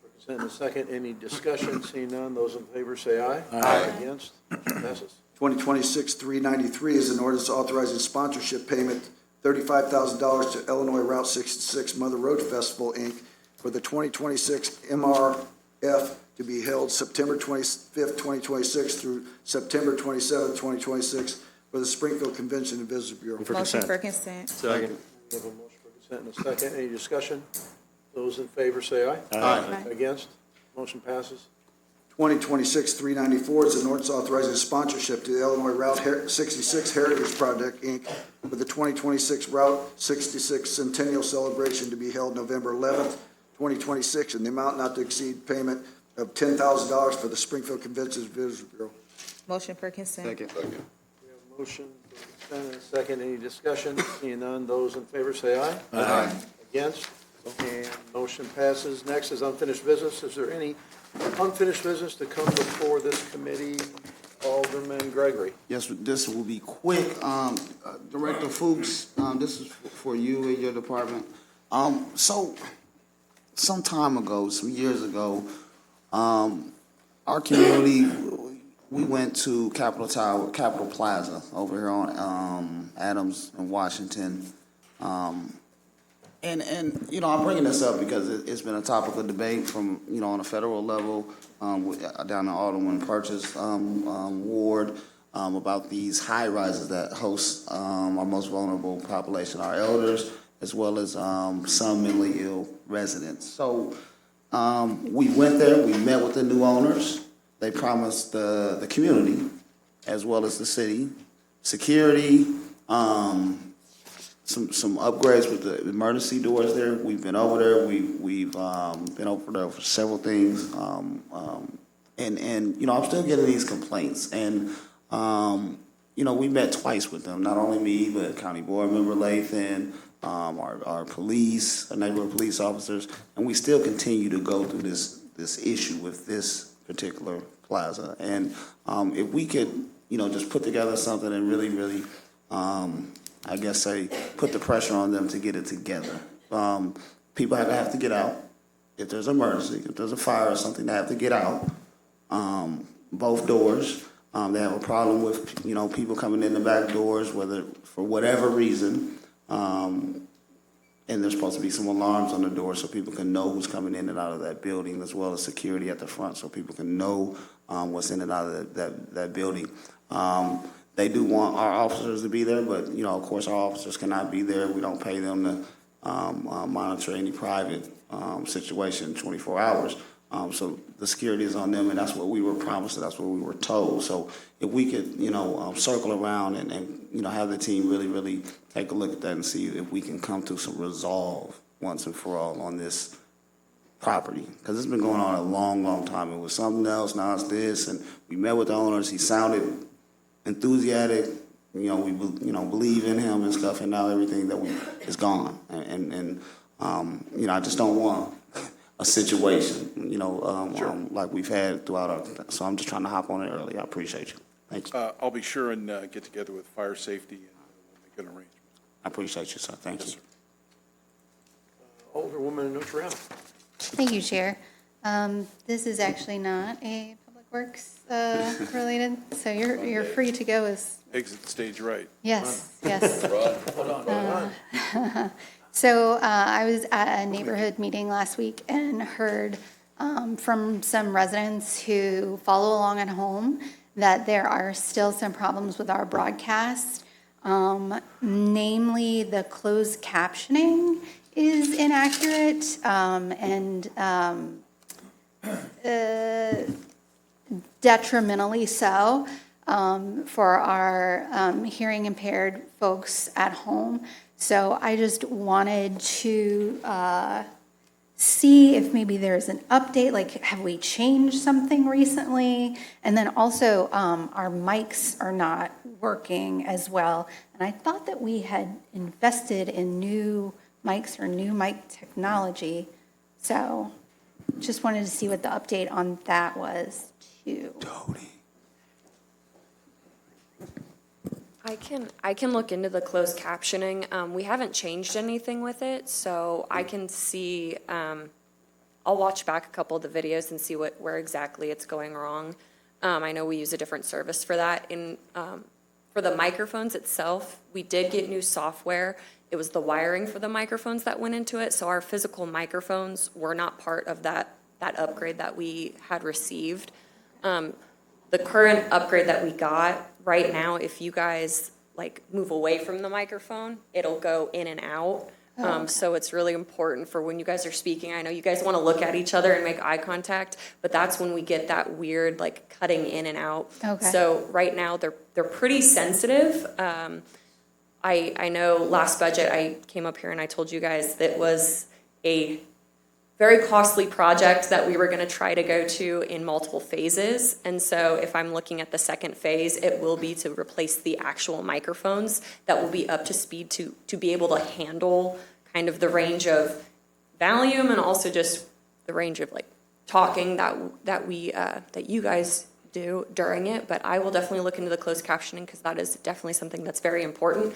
consent and a second. Any discussion? Seeing none, those in favor say aye. Aye. Against? Motion passes. 2026-393 is an ordinance authorizing sponsorship payment, $35,000 to Illinois Route 66 Mother Road Festival, Inc. for the 2026 MRF to be held September 25th, 2026 through September 27th, 2026 for the Springfield Convention and Visitors Bureau. Move for Motion consent. for consent. Second. We have a motion for consent and a second. Any discussion? Those in favor say aye. Aye. Against? Motion passes. 2026-394 is an ordinance authorizing sponsorship to the Illinois Route 66 Heritage Project, Inc. for the 2026 Route 66 Centennial Celebration to be held November 11th, 2026, in the amount not to exceed payment of $10,000 for the Springfield Convention and Visitors Bureau. Motion for consent. Second. We have a motion for consent and a second. Any discussion? Seeing none, those in favor say aye. Aye. Against? And motion passes. Next is unfinished business. Is there any unfinished business to come before this committee? Alderman Gregory. Yes, this will be quick. Director Fuchs, this is for you and your department. So, some time ago, some years ago, our community, we went to Capitol Plaza over here on Adams and Washington. And you know, I'm bringing this up because it's been a topic of debate from, you know, on a federal level, down the Alderman Purchase ward, about these high rises that host our most vulnerable population, our elders, as well as some mentally ill residents. So we went there, we met with the new owners. They promised the community, as well as the city, security, some upgrades with the emergency doors there. We've been over there. We've been over there for several things. And you know, I'm still getting these complaints. And you know, we met twice with them. Not only me, but County Board Member Lathan, our police, our neighborhood police officers, and we still continue to go through this issue with this particular plaza. And if we could, just put together something and really, really, I guess put the pressure on them to get it together. People have to get out. If there's an emergency, if there's a fire or something, they have to get out. Both doors. They have a problem with, people coming in the back doors, whether for whatever reason. And there's supposed to be some alarms on the door so people can know who's coming in and out of that building, as well as security at the front so people can know what's in and out of that building. They do want our officers to be there, but, of course, our officers cannot be there. We don't pay them to monitor any private situation 24 hours. So the security is on them, and that's what we were promised, and that's what we were told. So if we could, circle around and have the team really, really take a look at that and see if we can come to some resolve once and for all on this property. Because it's been going on a long, long time. It was something else, now it's this, and we met with the owners. He sounded enthusiastic. We believe in him and stuff, and now everything is gone. And I just don't want a situation, like we've had throughout our, so I'm just trying to hop on it early. I appreciate you. Thank you. I'll be sure and get together with fire safety and we'll make an arrangement. I appreciate you, sir. Thank you. Alderwoman Notarano. Thank you, Chair. This is actually not a Public Works related, so you're free to go as. Exit stage right. Yes, yes. Hold on. So I was at a neighborhood meeting last week and heard from some residents who follow along at home that there are still some problems with our broadcast. Namely, the closed captioning is inaccurate and detrimentally so for our hearing impaired folks at home. So I just wanted to see if maybe there's an update, like have we changed something recently? And then also our mics are not working as well. And I thought that we had invested in new mics or new mic technology. So just wanted to see what the update on that was too. I can look into the closed captioning. We haven't changed anything with it, so I can see, I'll watch back a couple of the videos and see where exactly it's going wrong. I know we use a different service for that. For the microphones itself, we did get new software. It was the wiring for the microphones that went into it, so our physical microphones were not part of that upgrade that we had received. The current upgrade that we got right now, if you guys move away from the microphone, it'll go in and out. So it's really important for when you guys are speaking. I know you guys want to look at each other and make eye contact, but that's when we get that weird cutting in and out. Okay. So right now they're pretty sensitive. I know last budget I came up here and I told you guys that was a very costly project that we were going to try to go to in multiple phases. And so if I'm looking at the second phase, it will be to replace the actual microphones that will be up to speed to be able to handle kind of the range of volume and also just the range of talking that you guys do during it. But I will definitely look into the closed captioning because that is definitely something that's very important.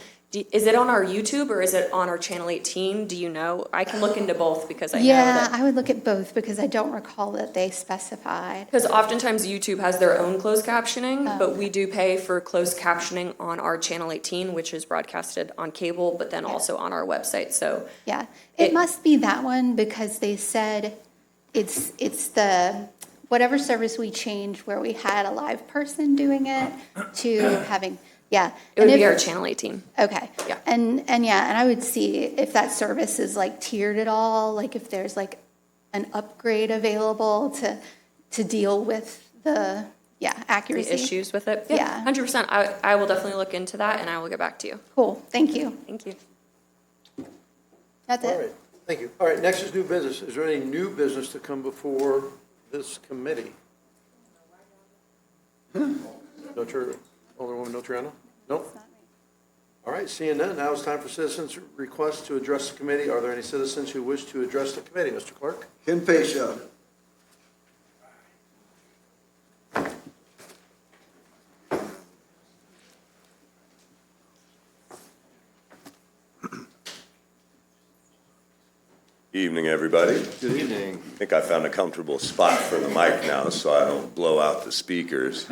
Is it on our YouTube or is it on our Channel 18? Do you know? I can look into both because I know that. Yeah, I would look at both because I don't recall that they specified. Because oftentimes YouTube has their own closed captioning, but we do pay for closed captioning on our Channel 18, which is broadcasted on cable, but then also on our website. So yeah, it must be that one because they said it's the whatever service we changed where we had a live person doing it to having. Yeah. It would be our Channel 18. Okay. Yeah. And I would see if that service is tiered at all, if there's an upgrade available to deal with the accuracy. The issues with it. Yeah. 100%. I will definitely look into that and I will get back to you. Cool. Thank you. Thank you. That's it. All right, thank you. All right, next is new business. Is there any new business to come before this committee? Alderwoman Notarano? Nope. All right, seeing none, now it's time for citizens' requests to address the committee. Are there any citizens who wish to address the committee? Mr. Clerk? Ken Pesha. Evening, everybody. Good evening. I think I found a comfortable spot for the mic now so I don't blow out the speakers.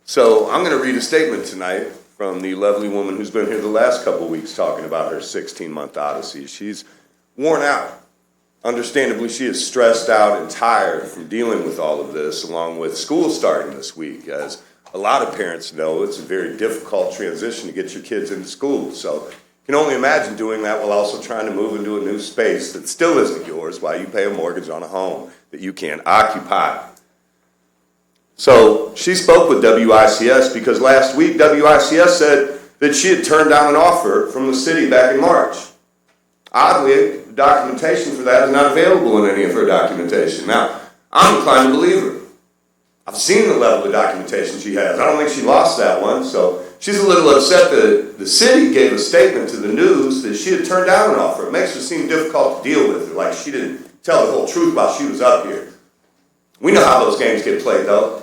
So I'm going to read a statement tonight from the lovely woman who's been here the last couple of weeks talking about her 16-month odyssey. She's worn out. Understandably, she is stressed out and tired from dealing with all of this, along with school starting this week. As a lot of parents know, it's a very difficult transition to get your kids into school. So you can only imagine doing that while also trying to move into a new space that still isn't yours while you pay a mortgage on a home that you can't occupy. So she spoke with WICS because last week WICS said that she had turned down an offer from the city back in March. Oddly, the documentation for that is not available in any of her documentation. Now, I'm inclined to believe her. I've seen the level of documentation she has. I don't think she lost that one, so she's a little upset that the city gave a statement to the news that she had turned down an offer. It makes her seem difficult to deal with her, like she didn't tell the whole truth while she was up here. We know how those games get played, though.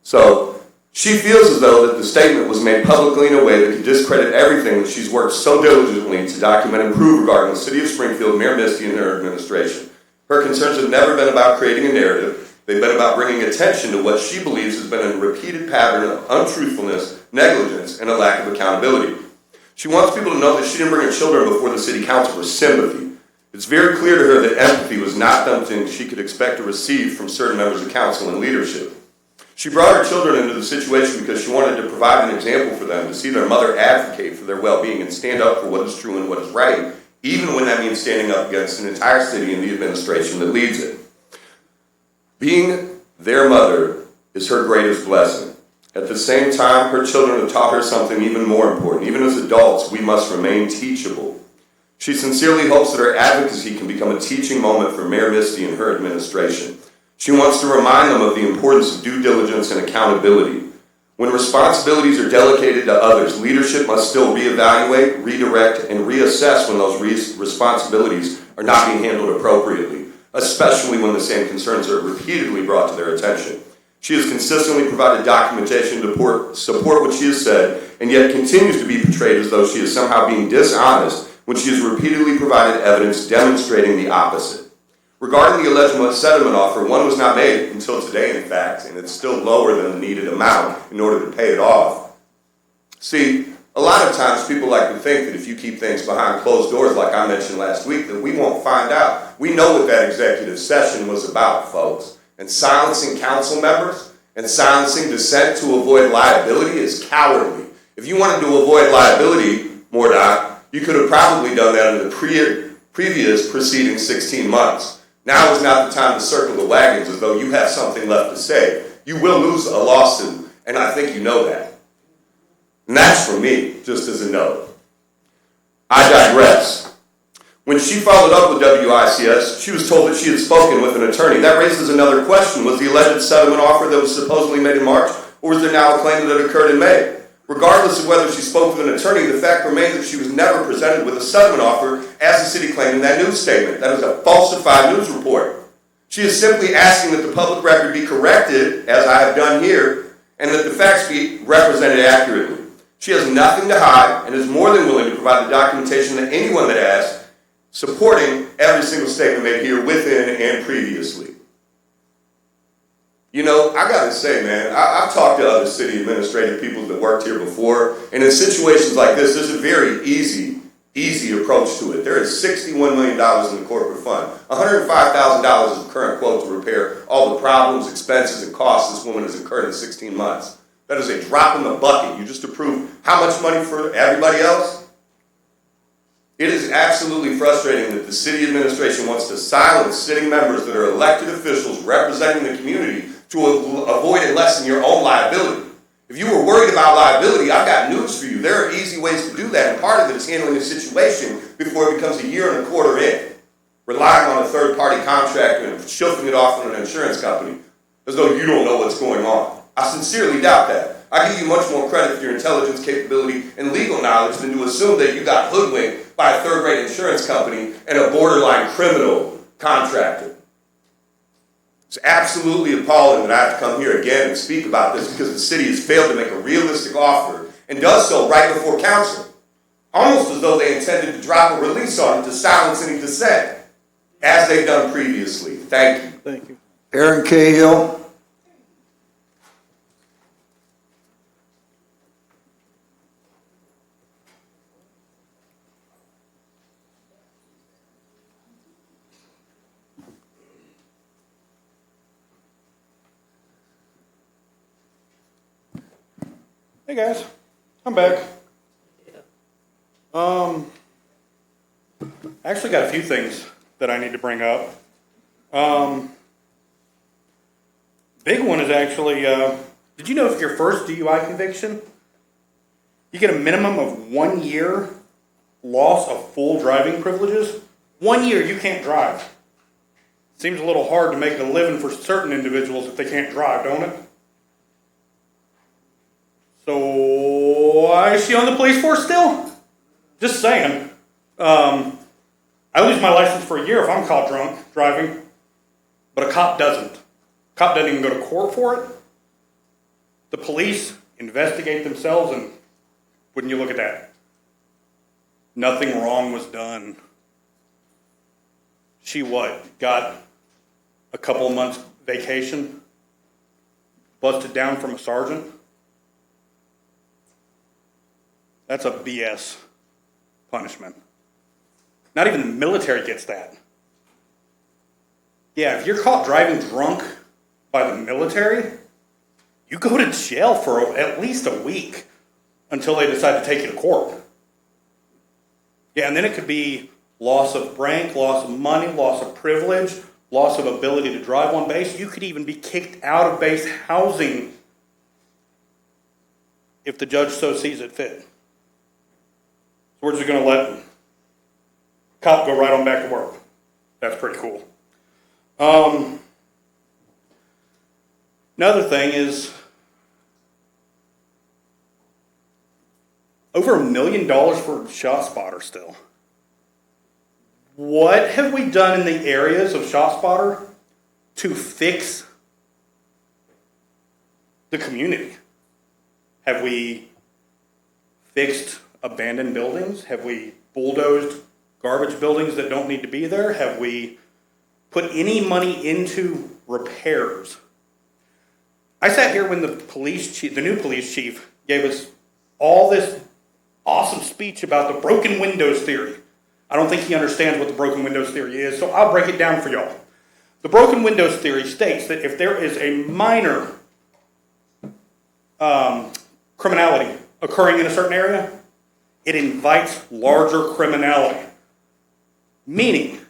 So she feels as though that the statement was made publicly in a way that could discredit everything that she's worked so diligently to document and prove regarding the city of Springfield, Mayor Misty, and her administration. Her concerns have never been about creating a narrative. They've been about bringing attention to what she believes has been a repeated pattern of untruthfulness, negligence, and a lack of accountability. She wants people to know that she didn't bring her children before the city council for sympathy. It's very clear to her that empathy was not something she could expect to receive from certain members of council and leadership. She brought her children into the situation because she wanted to provide an example for them, to see their mother advocate for their well-being and stand up for what is true and what is right, even when that means standing up against an entire city and the administration that leads it. Being their mother is her greatest blessing. At the same time, her children have taught her something even more important. Even as adults, we must remain teachable. She sincerely hopes that her advocacy can become a teaching moment for Mayor Misty and her administration. She wants to remind them of the importance of due diligence and accountability. When responsibilities are delegated to others, leadership must still reevaluate, redirect, and reassess when those responsibilities are not being handled appropriately, especially when the same concerns are repeatedly brought to their attention. She has consistently provided documentation to support what she has said, and yet continues to be portrayed as though she is somehow being dishonest when she has repeatedly provided evidence demonstrating the opposite. Regarding the alleged settlement offer, one was not made until today, in fact, and it's still lower than the needed amount in order to pay it off. See, a lot of times people like to think that if you keep things behind closed doors, like I mentioned last week, that we won't find out. We know what that executive session was about, folks. And silencing council members and silencing dissent to avoid liability is cowardly. If you wanted to avoid liability, Murdoch, you could have probably done that in the previous preceding 16 months. Now is not the time to circle the wagons as though you have something left to say. You will lose a lawsuit, and I think you know that. And that's from me, just as a note. I digress. When she followed up with WICS, she was told that she had spoken with an attorney. That raises another question. Was the alleged settlement offer that was supposedly made in March, or was there now a claim that it occurred in May? Regardless of whether she spoke with an attorney, the fact remains that she was never presented with a settlement offer as the city claimed in that news statement. That is a falsified news report. She is simply asking that the public record be corrected, as I have done here, and that the facts be represented accurately. She has nothing to hide and is more than willing to provide the documentation to anyone that asks, supporting every single statement made here within and previously. You know, I gotta say, man, I've talked to other city administrative people that worked here before, and in situations like this, there's a very easy approach to it. There is $61 million in the corporate fund, $105,000 is the current quote to repair all the problems, expenses, and costs this woman has incurred in 16 months. That is a drop in the bucket. You just approved how much money for everybody else? It is absolutely frustrating that the city administration wants to silence sitting members that are elected officials representing the community to avoid and lessen your own liability. If you were worried about liability, I've got news for you. There are easy ways to do that, and part of it is handling the situation before it becomes a year and a quarter in, relying on a third-party contractor and shifting it off on an insurance company, as though you don't know what's going on. I sincerely doubt that. I give you much more credit for your intelligence capability and legal knowledge than to assume that you got hoodwinked by a third-rate insurance company and a borderline criminal contractor. It's absolutely appalling that I have to come here again and speak about this because the city has failed to make a realistic offer and does so right before council, almost as though they intended to drop a release on it to silence any dissent. as they've done previously. Thank you. Thank you. Aaron Cahill. Hey guys, I'm back. Actually got a few things that I need to bring up. Big one is actually, did you know for your first DUI conviction, you get a minimum of 1 year loss of full driving privileges? 1 year you can't drive. Seems a little hard to make a living for certain individuals if they can't drive, don't it? So, why is she on the police force still? Just saying. I lose my license for a year if I'm caught drunk driving, but a cop doesn't. A cop doesn't even go to court for it. The police investigate themselves, and wouldn't you look at that? Nothing wrong was done. She got a couple of months vacation, busted down from a sergeant. That's a BS punishment. Not even the military gets that. Yeah, if you're caught driving drunk by the military, you go to jail for at least a week until they decide to take you to court. Yeah, and then it could be loss of rank, loss of money, loss of privilege, loss of ability to drive on base. You could even be kicked out of base housing if the judge so sees it fit. So we're just going to let cop go right on back to work. That's pretty cool. Another thing is over $1 million for ShotSpotter still. What have we done in the areas of ShotSpotter to fix the community? Have we fixed abandoned buildings? Have we bulldozed garbage buildings that don't need to be there? Have we put any money into repairs? I sat here when the new police chief gave us all this awesome speech about the broken windows theory. I don't think he understands what the broken windows theory is, so I'll break it down for y'all. The broken windows theory states that if there is a minor criminality occurring in a certain area, it invites larger criminality. Meaning,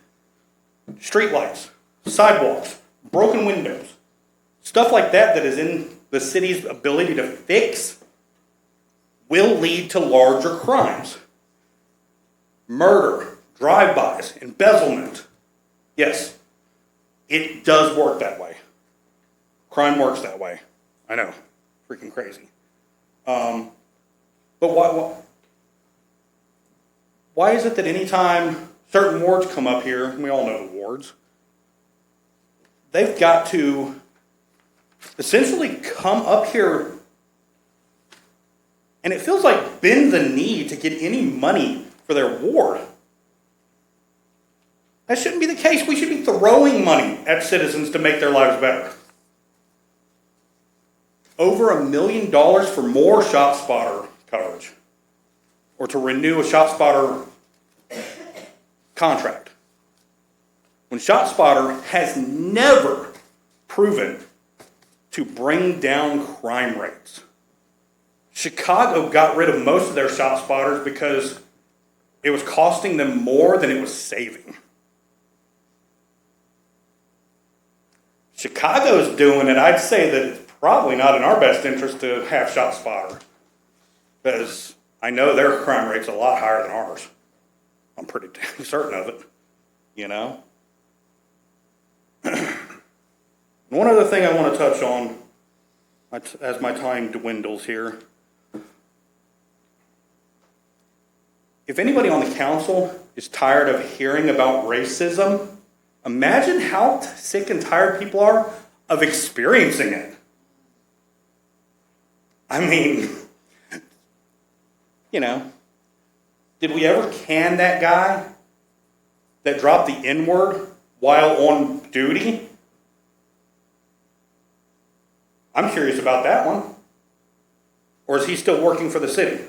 streetlights, sidewalks, broken windows, stuff like that that is in the city's ability to fix will lead to larger crimes. Murder, drive-bys, embezzlement. Yes, it does work that way. Crime works that way. I know, freaking crazy. But why is it that anytime certain wards come up here, and we all know the wards, they've got to essentially come up here, and it feels like bend the knee to get any money for their ward? That shouldn't be the case. We should be throwing money at citizens to make their lives better. Over $1 million for more ShotSpotter coverage, or to renew a ShotSpotter contract, when ShotSpotter has never proven to bring down crime rates. Chicago got rid of most of their ShotSpotters because it was costing them more than it was saving. Chicago's doing it. I'd say that it's probably not in our best interest to have ShotSpotter, because I know their crime rate's a lot higher than ours. I'm pretty damn certain of it, you know? One other thing I want to touch on as my time dwindles here. If anybody on the council is tired of hearing about racism, imagine how sick and tired people are of experiencing it. I mean, you know, did we ever can that guy that dropped the N-word while on duty? I'm curious about that one. Or is he still working for the city?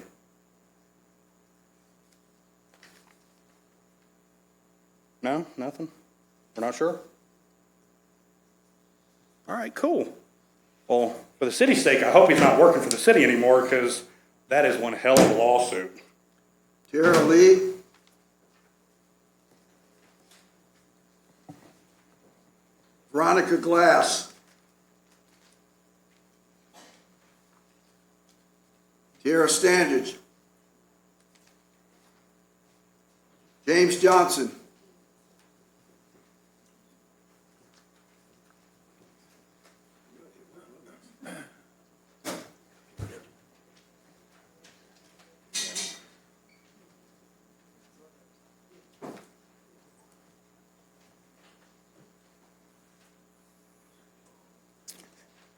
No, nothing? We're not sure? All right, cool. Well, for the city's sake, I hope he's not working for the city anymore, because that is one hell of a lawsuit. Tara Lee. Veronica Glass. Tara Standage. James Johnson.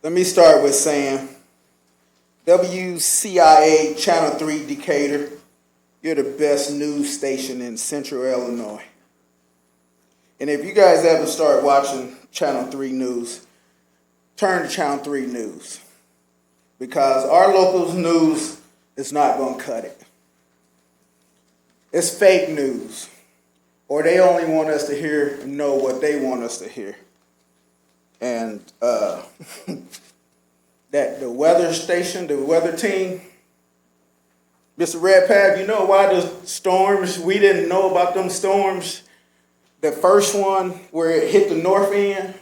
Let me start with saying, WCIA Channel 3 Decatur, you're the best news station in Central Illinois. And if you guys ever start watching Channel 3 News, turn to Channel 3 News. Because our local news is not going to cut it. It's fake news. Or they only want us to hear and know what they want us to hear. And that the weather station, the weather team, Mr. Redpath, you know why the storms, we didn't know about them storms? The first one where it hit the north end,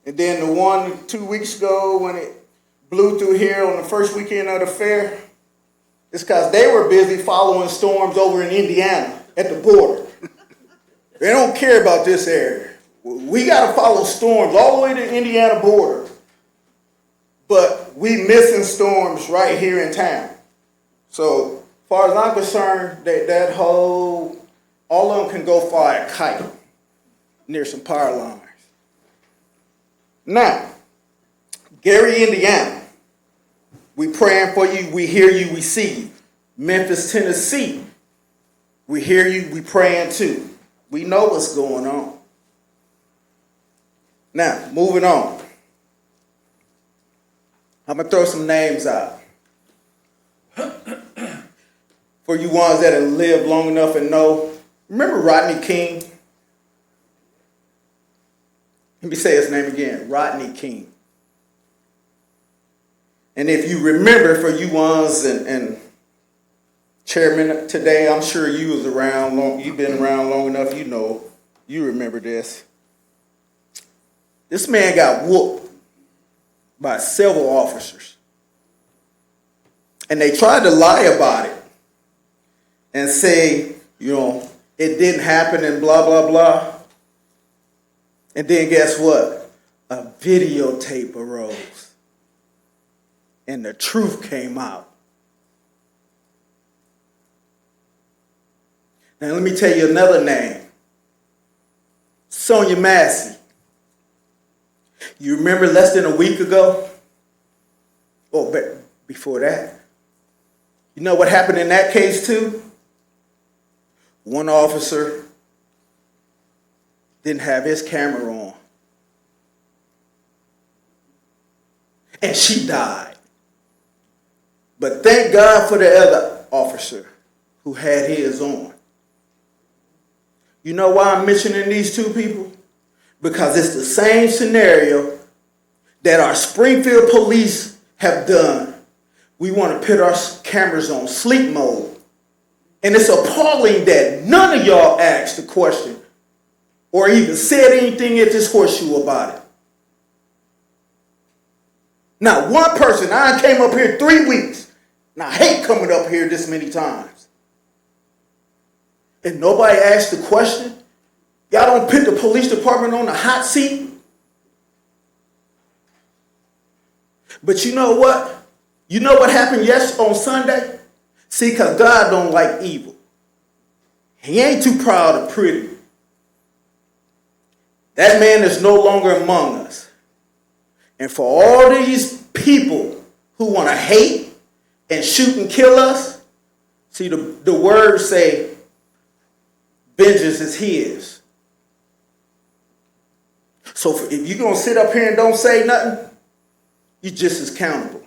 and then the one 2 weeks ago when it blew through here on the first weekend of the fair, it's because they were busy following storms over in Indiana at the border. They don't care about this area. We got to follow storms all the way to the Indiana border. But we missing storms right here in town. So, as far as I'm concerned, that whole, all of them can go fly a kite near some power lines. Now, Gary, Indiana, we praying for you, we hear you, we see you. Memphis, Tennessee, we hear you, we praying too. We know what's going on. Now, moving on. I'm going to throw some names out. For you ones that have lived long enough and know, remember Rodney King? Let me say his name again, Rodney King. And if you remember, for you ones and Chairman today, I'm sure you was around long, you've been around long enough, you know, you remember this. This man got whooped by several officers. And they tried to lie about it and say, you know, it didn't happen and blah, blah, blah. And then guess what? A videotape arose. And the truth came out. Now let me tell you another name. Sonia Massey. You remember less than a week ago? Oh, but before that. You know what happened in that case too? One officer didn't have his camera on. And she died. But thank God for the other officer who had his on. You know why I'm mentioning these two people? Because it's the same scenario that our Springfield police have done. We want to put our cameras on sleep mode. And it's appalling that none of y'all asked the question or even said anything at this horseshoe about it. Now, one person, I came up here 3 weeks, and I hate coming up here this many times. And nobody asked the question. Y'all don't put the police department on the hot seat. But you know what? You know what happened on Sunday? See, because God don't like evil. He ain't too proud of pretty. That man is no longer among us. And for all these people who want to hate and shoot and kill us, see, the words say, vengeance is his. So if you're gonna sit up here and don't say nothing, you're just as accountable.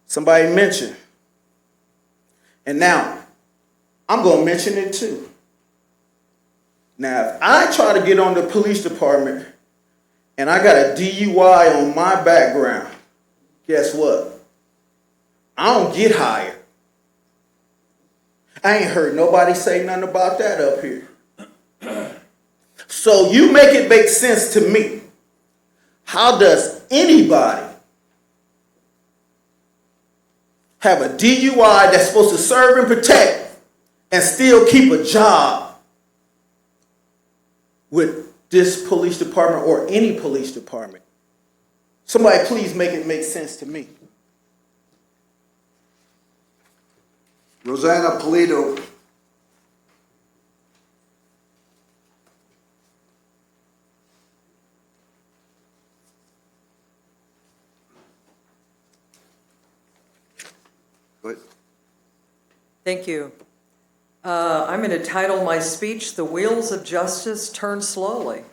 Somebody mentioned, and now I'm gonna mention it too. Now, if I try to get on the police department and I got a DUI on my background, guess what? I don't get hired. I ain't heard nobody say nothing about that up here. So you make it make sense to me. How does anybody have a DUI that's supposed to serve and protect and still keep a job with this police department or any police department? Somebody please make it make sense to me. Rosanna Polito. Go ahead. Thank you. I'm going to title my speech, "The Wheels of Justice Turn Slowly."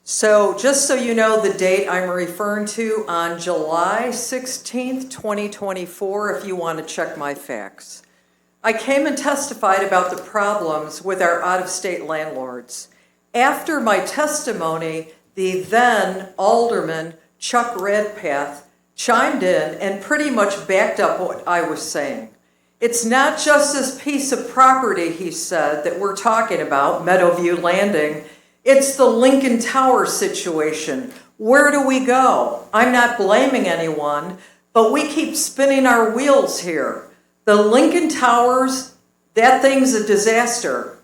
So just so you know the date I'm referring to, on July 16th, 2024, if you want to check my facts. I came and testified about the problems with our out-of-state landlords. After my testimony, the then Alderman Chuck Redpath chimed in and pretty much backed up what I was saying. It's not just this piece of property, he said, that we're talking about, Meadowview Landing. It's the Lincoln Tower situation. Where do we go? I'm not blaming anyone, but we keep spinning our wheels here. The Lincoln Towers, that thing's a disaster.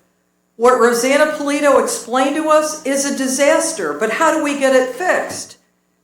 What Rosanna Polito explained to us is a disaster, but how do we get it fixed?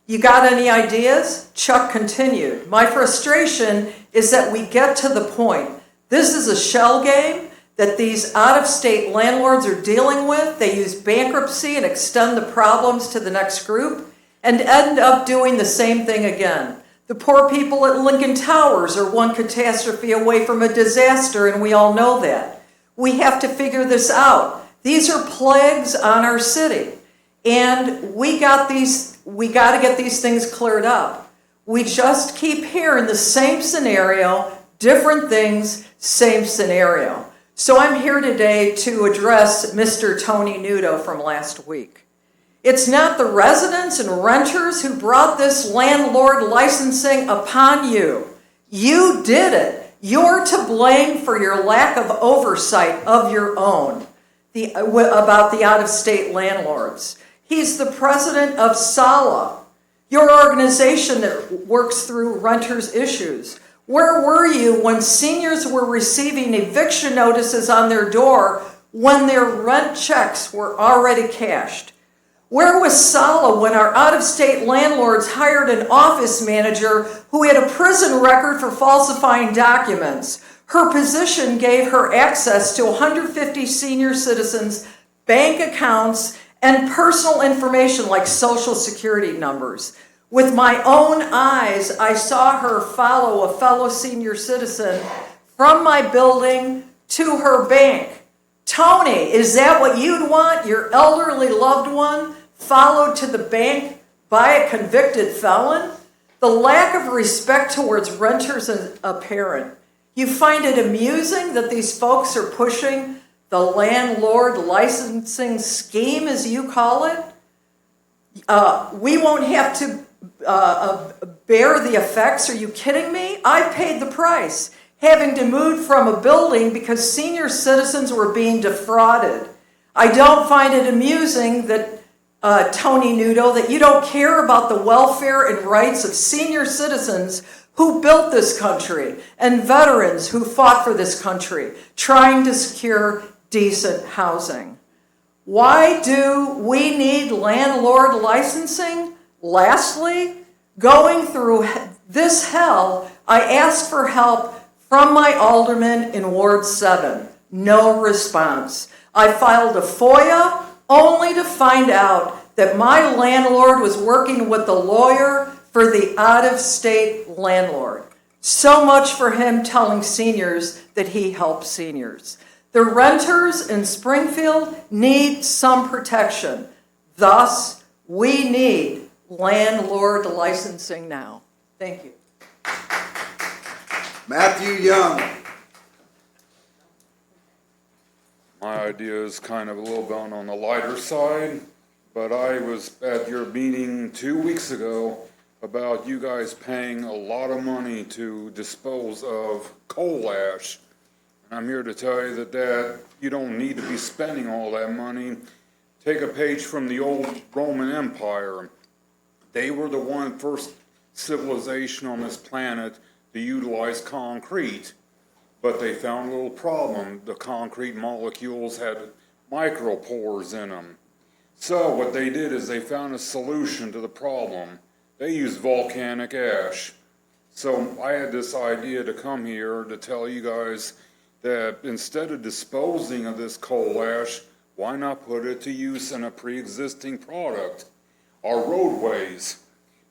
You got any ideas? Chuck continued. My frustration is that we get to the point. This is a shell game that these out-of-state landlords are dealing with. They use bankruptcy and extend the problems to the next group and end up doing the same thing again. The poor people at Lincoln Towers are one catastrophe away from a disaster, and we all know that. We have to figure this out. These are plagues on our city, and we got to get these things cleared up. We just keep hearing the same scenario, different things, same scenario. So I'm here today to address Mr. Tony Nudo from last week. It's not the residents and renters who brought this landlord licensing upon you. You did it. You're to blame for your lack of oversight of your own about the out-of-state landlords. He's the president of SALA, your organization that works through renters' issues. Where were you when seniors were receiving eviction notices on their door when their rent checks were already cashed? Where was SALA when our out-of-state landlords hired an office manager who had a prison record for falsifying documents? Her position gave her access to 150 senior citizens' bank accounts and personal information like social security numbers. With my own eyes, I saw her follow a fellow senior citizen from my building to her bank. Tony, is that what you'd want? Your elderly loved one followed to the bank by a convicted felon? The lack of respect towards renters is apparent. You find it amusing that these folks are pushing the landlord licensing scheme, as you call it? We won't have to bear the effects. Are you kidding me? I paid the price, having to move from a building because senior citizens were being defrauded. I don't find it amusing that Tony Nudo, that you don't care about the welfare and rights of senior citizens who built this country and veterans who fought for this country, trying to secure decent housing. Why do we need landlord licensing? Lastly, going through this hell, I asked for help from my alderman in Ward 7. No response. I filed a FOIA only to find out that my landlord was working with the lawyer for the out-of-state landlord. So much for him telling seniors that he helps seniors. The renters in Springfield need some protection. Thus, we need landlord licensing now. Thank you. Matthew Young. My idea is kind of a little bit on the lighter side, but I was at your meeting 2 weeks ago about you guys paying a lot of money to dispose of coal ash. And I'm here to tell you that you don't need to be spending all that money. Take a page from the old Roman Empire. They were the first civilization on this planet to utilize concrete. But they found a little problem. The concrete molecules had micropores in them. So what they did is they found a solution to the problem. They used volcanic ash. So I had this idea to come here to tell you guys that instead of disposing of this coal ash, why not put it to use in a pre-existing product? Our roadways,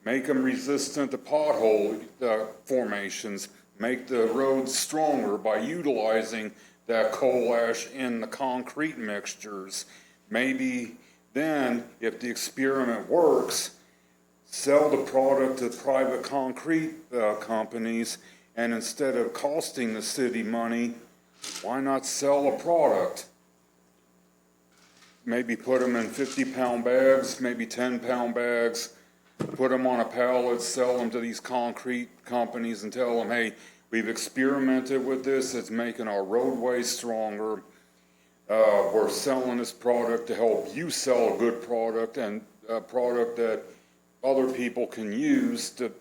make them resistant to pothole formations, make the roads stronger by utilizing that coal ash in the concrete mixtures. Maybe then, if the experiment works, sell the product to private concrete companies, and instead of costing the city money, why not sell a product? Maybe put them in 50-pound bags, maybe 10-pound bags, put them on a pallet, sell them to these concrete companies and tell them, hey, we've experimented with this, it's making our roadways stronger. We're selling this product to help you sell a good product and a product that other people can use to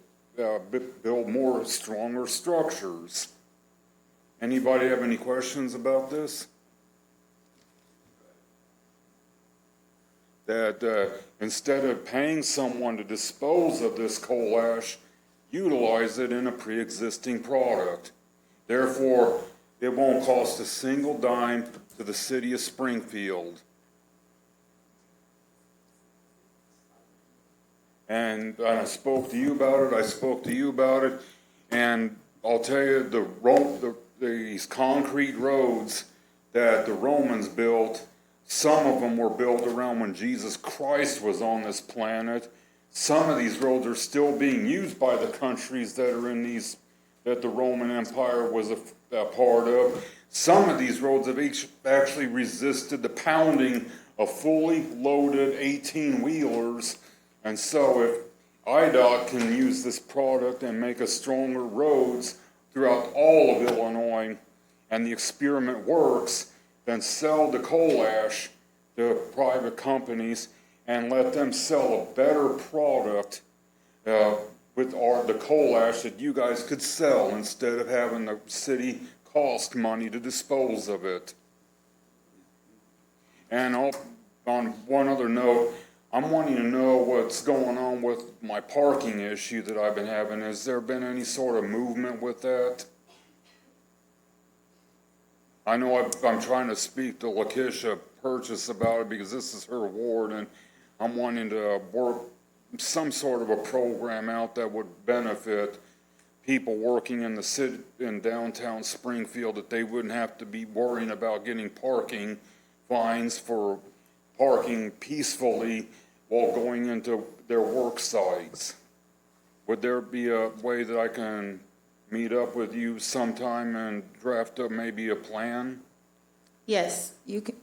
build more stronger structures. Anybody have any questions about this? That instead of paying someone to dispose of this coal ash, utilize it in a pre-existing product. Therefore, it won't cost a single dime to the city of Springfield. And I spoke to you about it, and I'll tell you, these concrete roads that the Romans built, some of them were built around when Jesus Christ was on this planet. Some of these roads are still being used by the countries that are in these, that the Roman Empire was a part of. Some of these roads have actually resisted the pounding of fully loaded 18-wheelers. And so if IDOT can use this product and make us stronger roads throughout all of Illinois, and the experiment works, then sell the coal ash to private companies and let them sell a better product with the coal ash that you guys could sell instead of having the city cost money to dispose of it. And on one other note, I'm wanting to know what's going on with my parking issue that I've been having. Has there been any sort of movement with that? I know I'm trying to speak to Lakeisha Purchase about it because this is her ward, and I'm wanting to work some sort of a program out that would benefit people working in the city, in downtown Springfield, that they wouldn't have to be worrying about getting parking fines for parking peacefully while going into their work sites. Would there be a way that I can meet up with you sometime and draft up maybe a plan? Yes, you can,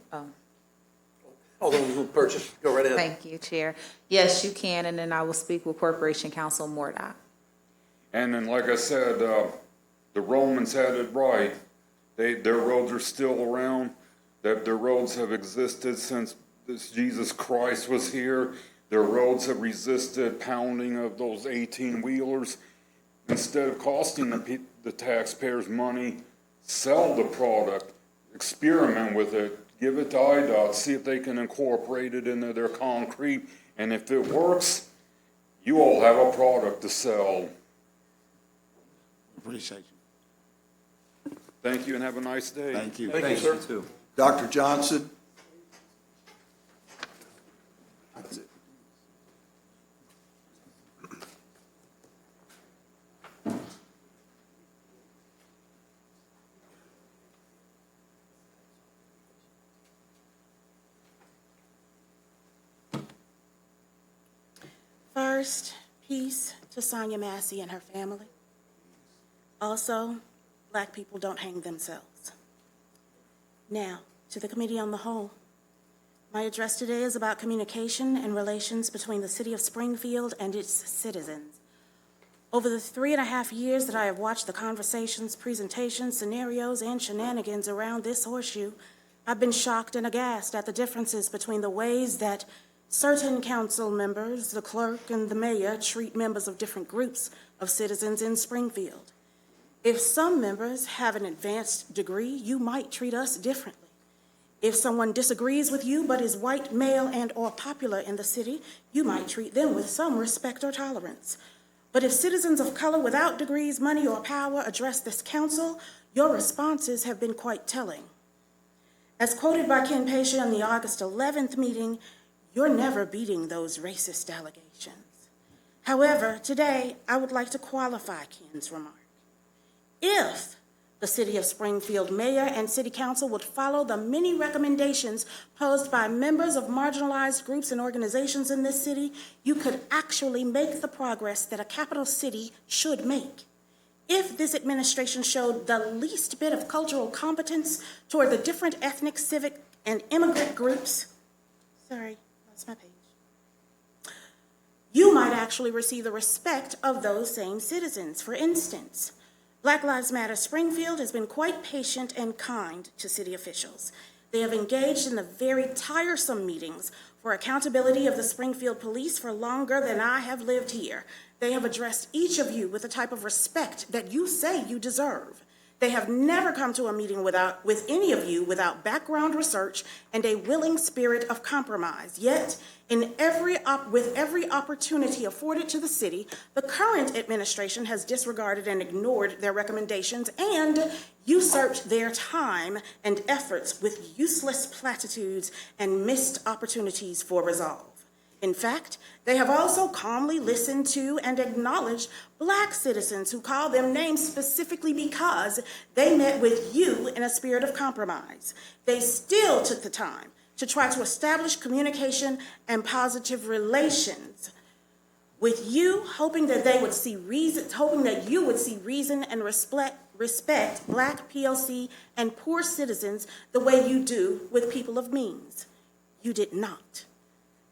Alderman Purchase, go right ahead. thank you, Chair. Yes, you can, and then I will speak with Corporation Counsel Mordock. And then, like I said, the Romans had it right. Their roads are still around. Their roads have existed since Jesus Christ was here. Their roads have resisted pounding of those 18-wheelers. Instead of costing the taxpayers money, sell the product, experiment with it, give it to IDOT, see if they can incorporate it into their concrete, and if it works, you all have a product to sell. Appreciate you. Thank you and have a nice day. Thank you. Thank you, sir. Dr. Johnson? That's it. First, peace to Sonia Massey and her family. Also, Black people don't hang themselves. Now, to the Committee on the Whole. My address today is about communication and relations between the City of Springfield and its citizens. Over the 3.5 years that I have watched the conversations, presentations, scenarios, and shenanigans around this horseshoe, I've been shocked and aghast at the differences between the ways that certain council members, the clerk, and the mayor treat members of different groups of citizens in Springfield. If some members have an advanced degree, you might treat us differently. If someone disagrees with you but is white, male, and/or popular in the city, you might treat them with some respect or tolerance. But if citizens of color without degrees, money, or power address this council, your responses have been quite telling. As quoted by Ken Pacia in the August 11th meeting, you're never beating those racist allegations. However, today, I would like to qualify Ken's remark. If the City of Springfield Mayor and City Council would follow the many recommendations posed by members of marginalized groups and organizations in this city, you could actually make the progress that a capital city should make. If this administration showed the least bit of cultural competence toward the different ethnic, civic, and immigrant groups, sorry, lost my page, you might actually receive the respect of those same citizens. For instance, Black Lives Matter Springfield has been quite patient and kind to city officials. They have engaged in the very tiresome meetings for accountability of the Springfield Police for longer than I have lived here. They have addressed each of you with the type of respect that you say you deserve. They have never come to a meeting with any of you without background research and a willing spirit of compromise. Yet, with every opportunity afforded to the city, the current administration has disregarded and ignored their recommendations and usurped their time and efforts with useless platitudes and missed opportunities for resolve. In fact, they have also calmly listened to and acknowledged Black citizens who call them names specifically because they met with you in a spirit of compromise. They still took the time to try to establish communication and positive relations with you, hoping that you would see reason and respect Black, PLC, and poor citizens the way you do with people of means. You did not.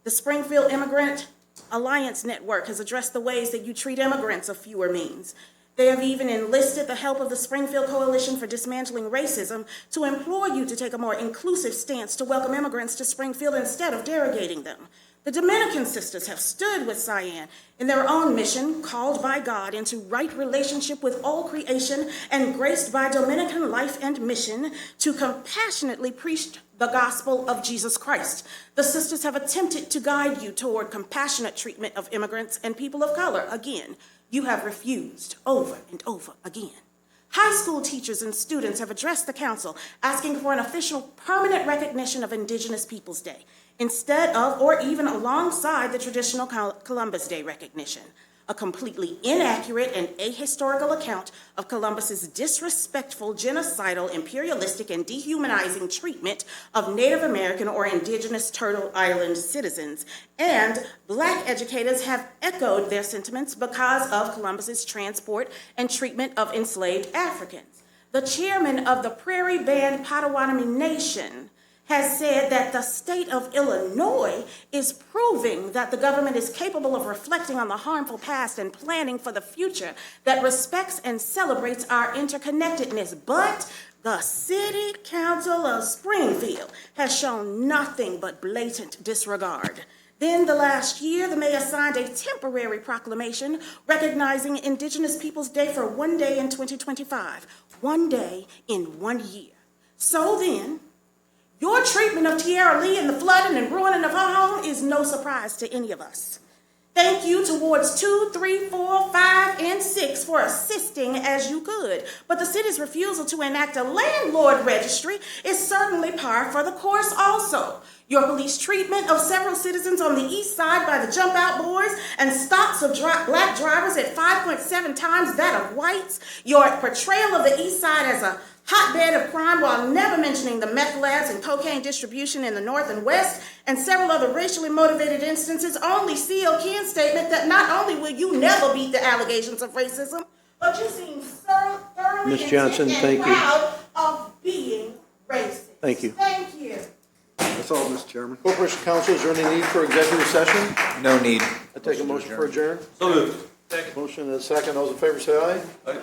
The Springfield Immigrant Alliance Network has addressed the ways that you treat immigrants of fewer means. They have even enlisted the help of the Springfield Coalition for Dismantling Racism to implore you to take a more inclusive stance to welcome immigrants to Springfield instead of derogating them. The Dominican sisters have stood with Cyan in their own mission, called by God into right relationship with all creation and graced by Dominican life and mission to compassionately preach the gospel of Jesus Christ. The sisters have attempted to guide you toward compassionate treatment of immigrants and people of color. Again, you have refused over and over again. High school teachers and students have addressed the council asking for an official permanent recognition of Indigenous Peoples Day instead of or even alongside the traditional Columbus Day recognition. A completely inaccurate and ahistorical account of Columbus's disrespectful, genocidal, imperialistic, and dehumanizing treatment of Native American or indigenous Turtle Island citizens. And Black educators have echoed their sentiments because of Columbus's transport and treatment of enslaved Africans. The chairman of the Prairie Band Potawatomi Nation has said that the state of Illinois is proving that the government is capable of reflecting on the harmful past and planning for the future that respects and celebrates our interconnectedness. But the City Council of Springfield has shown nothing but blatant disregard. Then, the last year, the mayor signed a temporary proclamation recognizing Indigenous Peoples Day for one day in 2025. 1 day in 1 year. So then, your treatment of Tierra Lee and the flooding and ruining of her home is no surprise to any of us. Thank you to Wards 2, 3, 4, 5, and 6 for assisting as you could. But the city's refusal to enact a landlord registry is certainly par for the course also. Your police treatment of several citizens on the east side by the Jump Out Boys and stops of Black drivers at 5.7 times that of whites. Your portrayal of the east side as a hotbed of crime, while never mentioning the meth labs and cocaine distribution in the North and West, and several other racially motivated instances, only seal Ken's statement that not only will you never beat the allegations of racism, but you seem thoroughly Ms. Johnson, intent thank and you. proud of being racist. Thank you. Thank you. That's all, Mr. Chairman. Corporation Counsel, is there any need for executive session? No need. I take a motion for adjourn. So moved. Motion and a second. Those in favor say aye. Aye.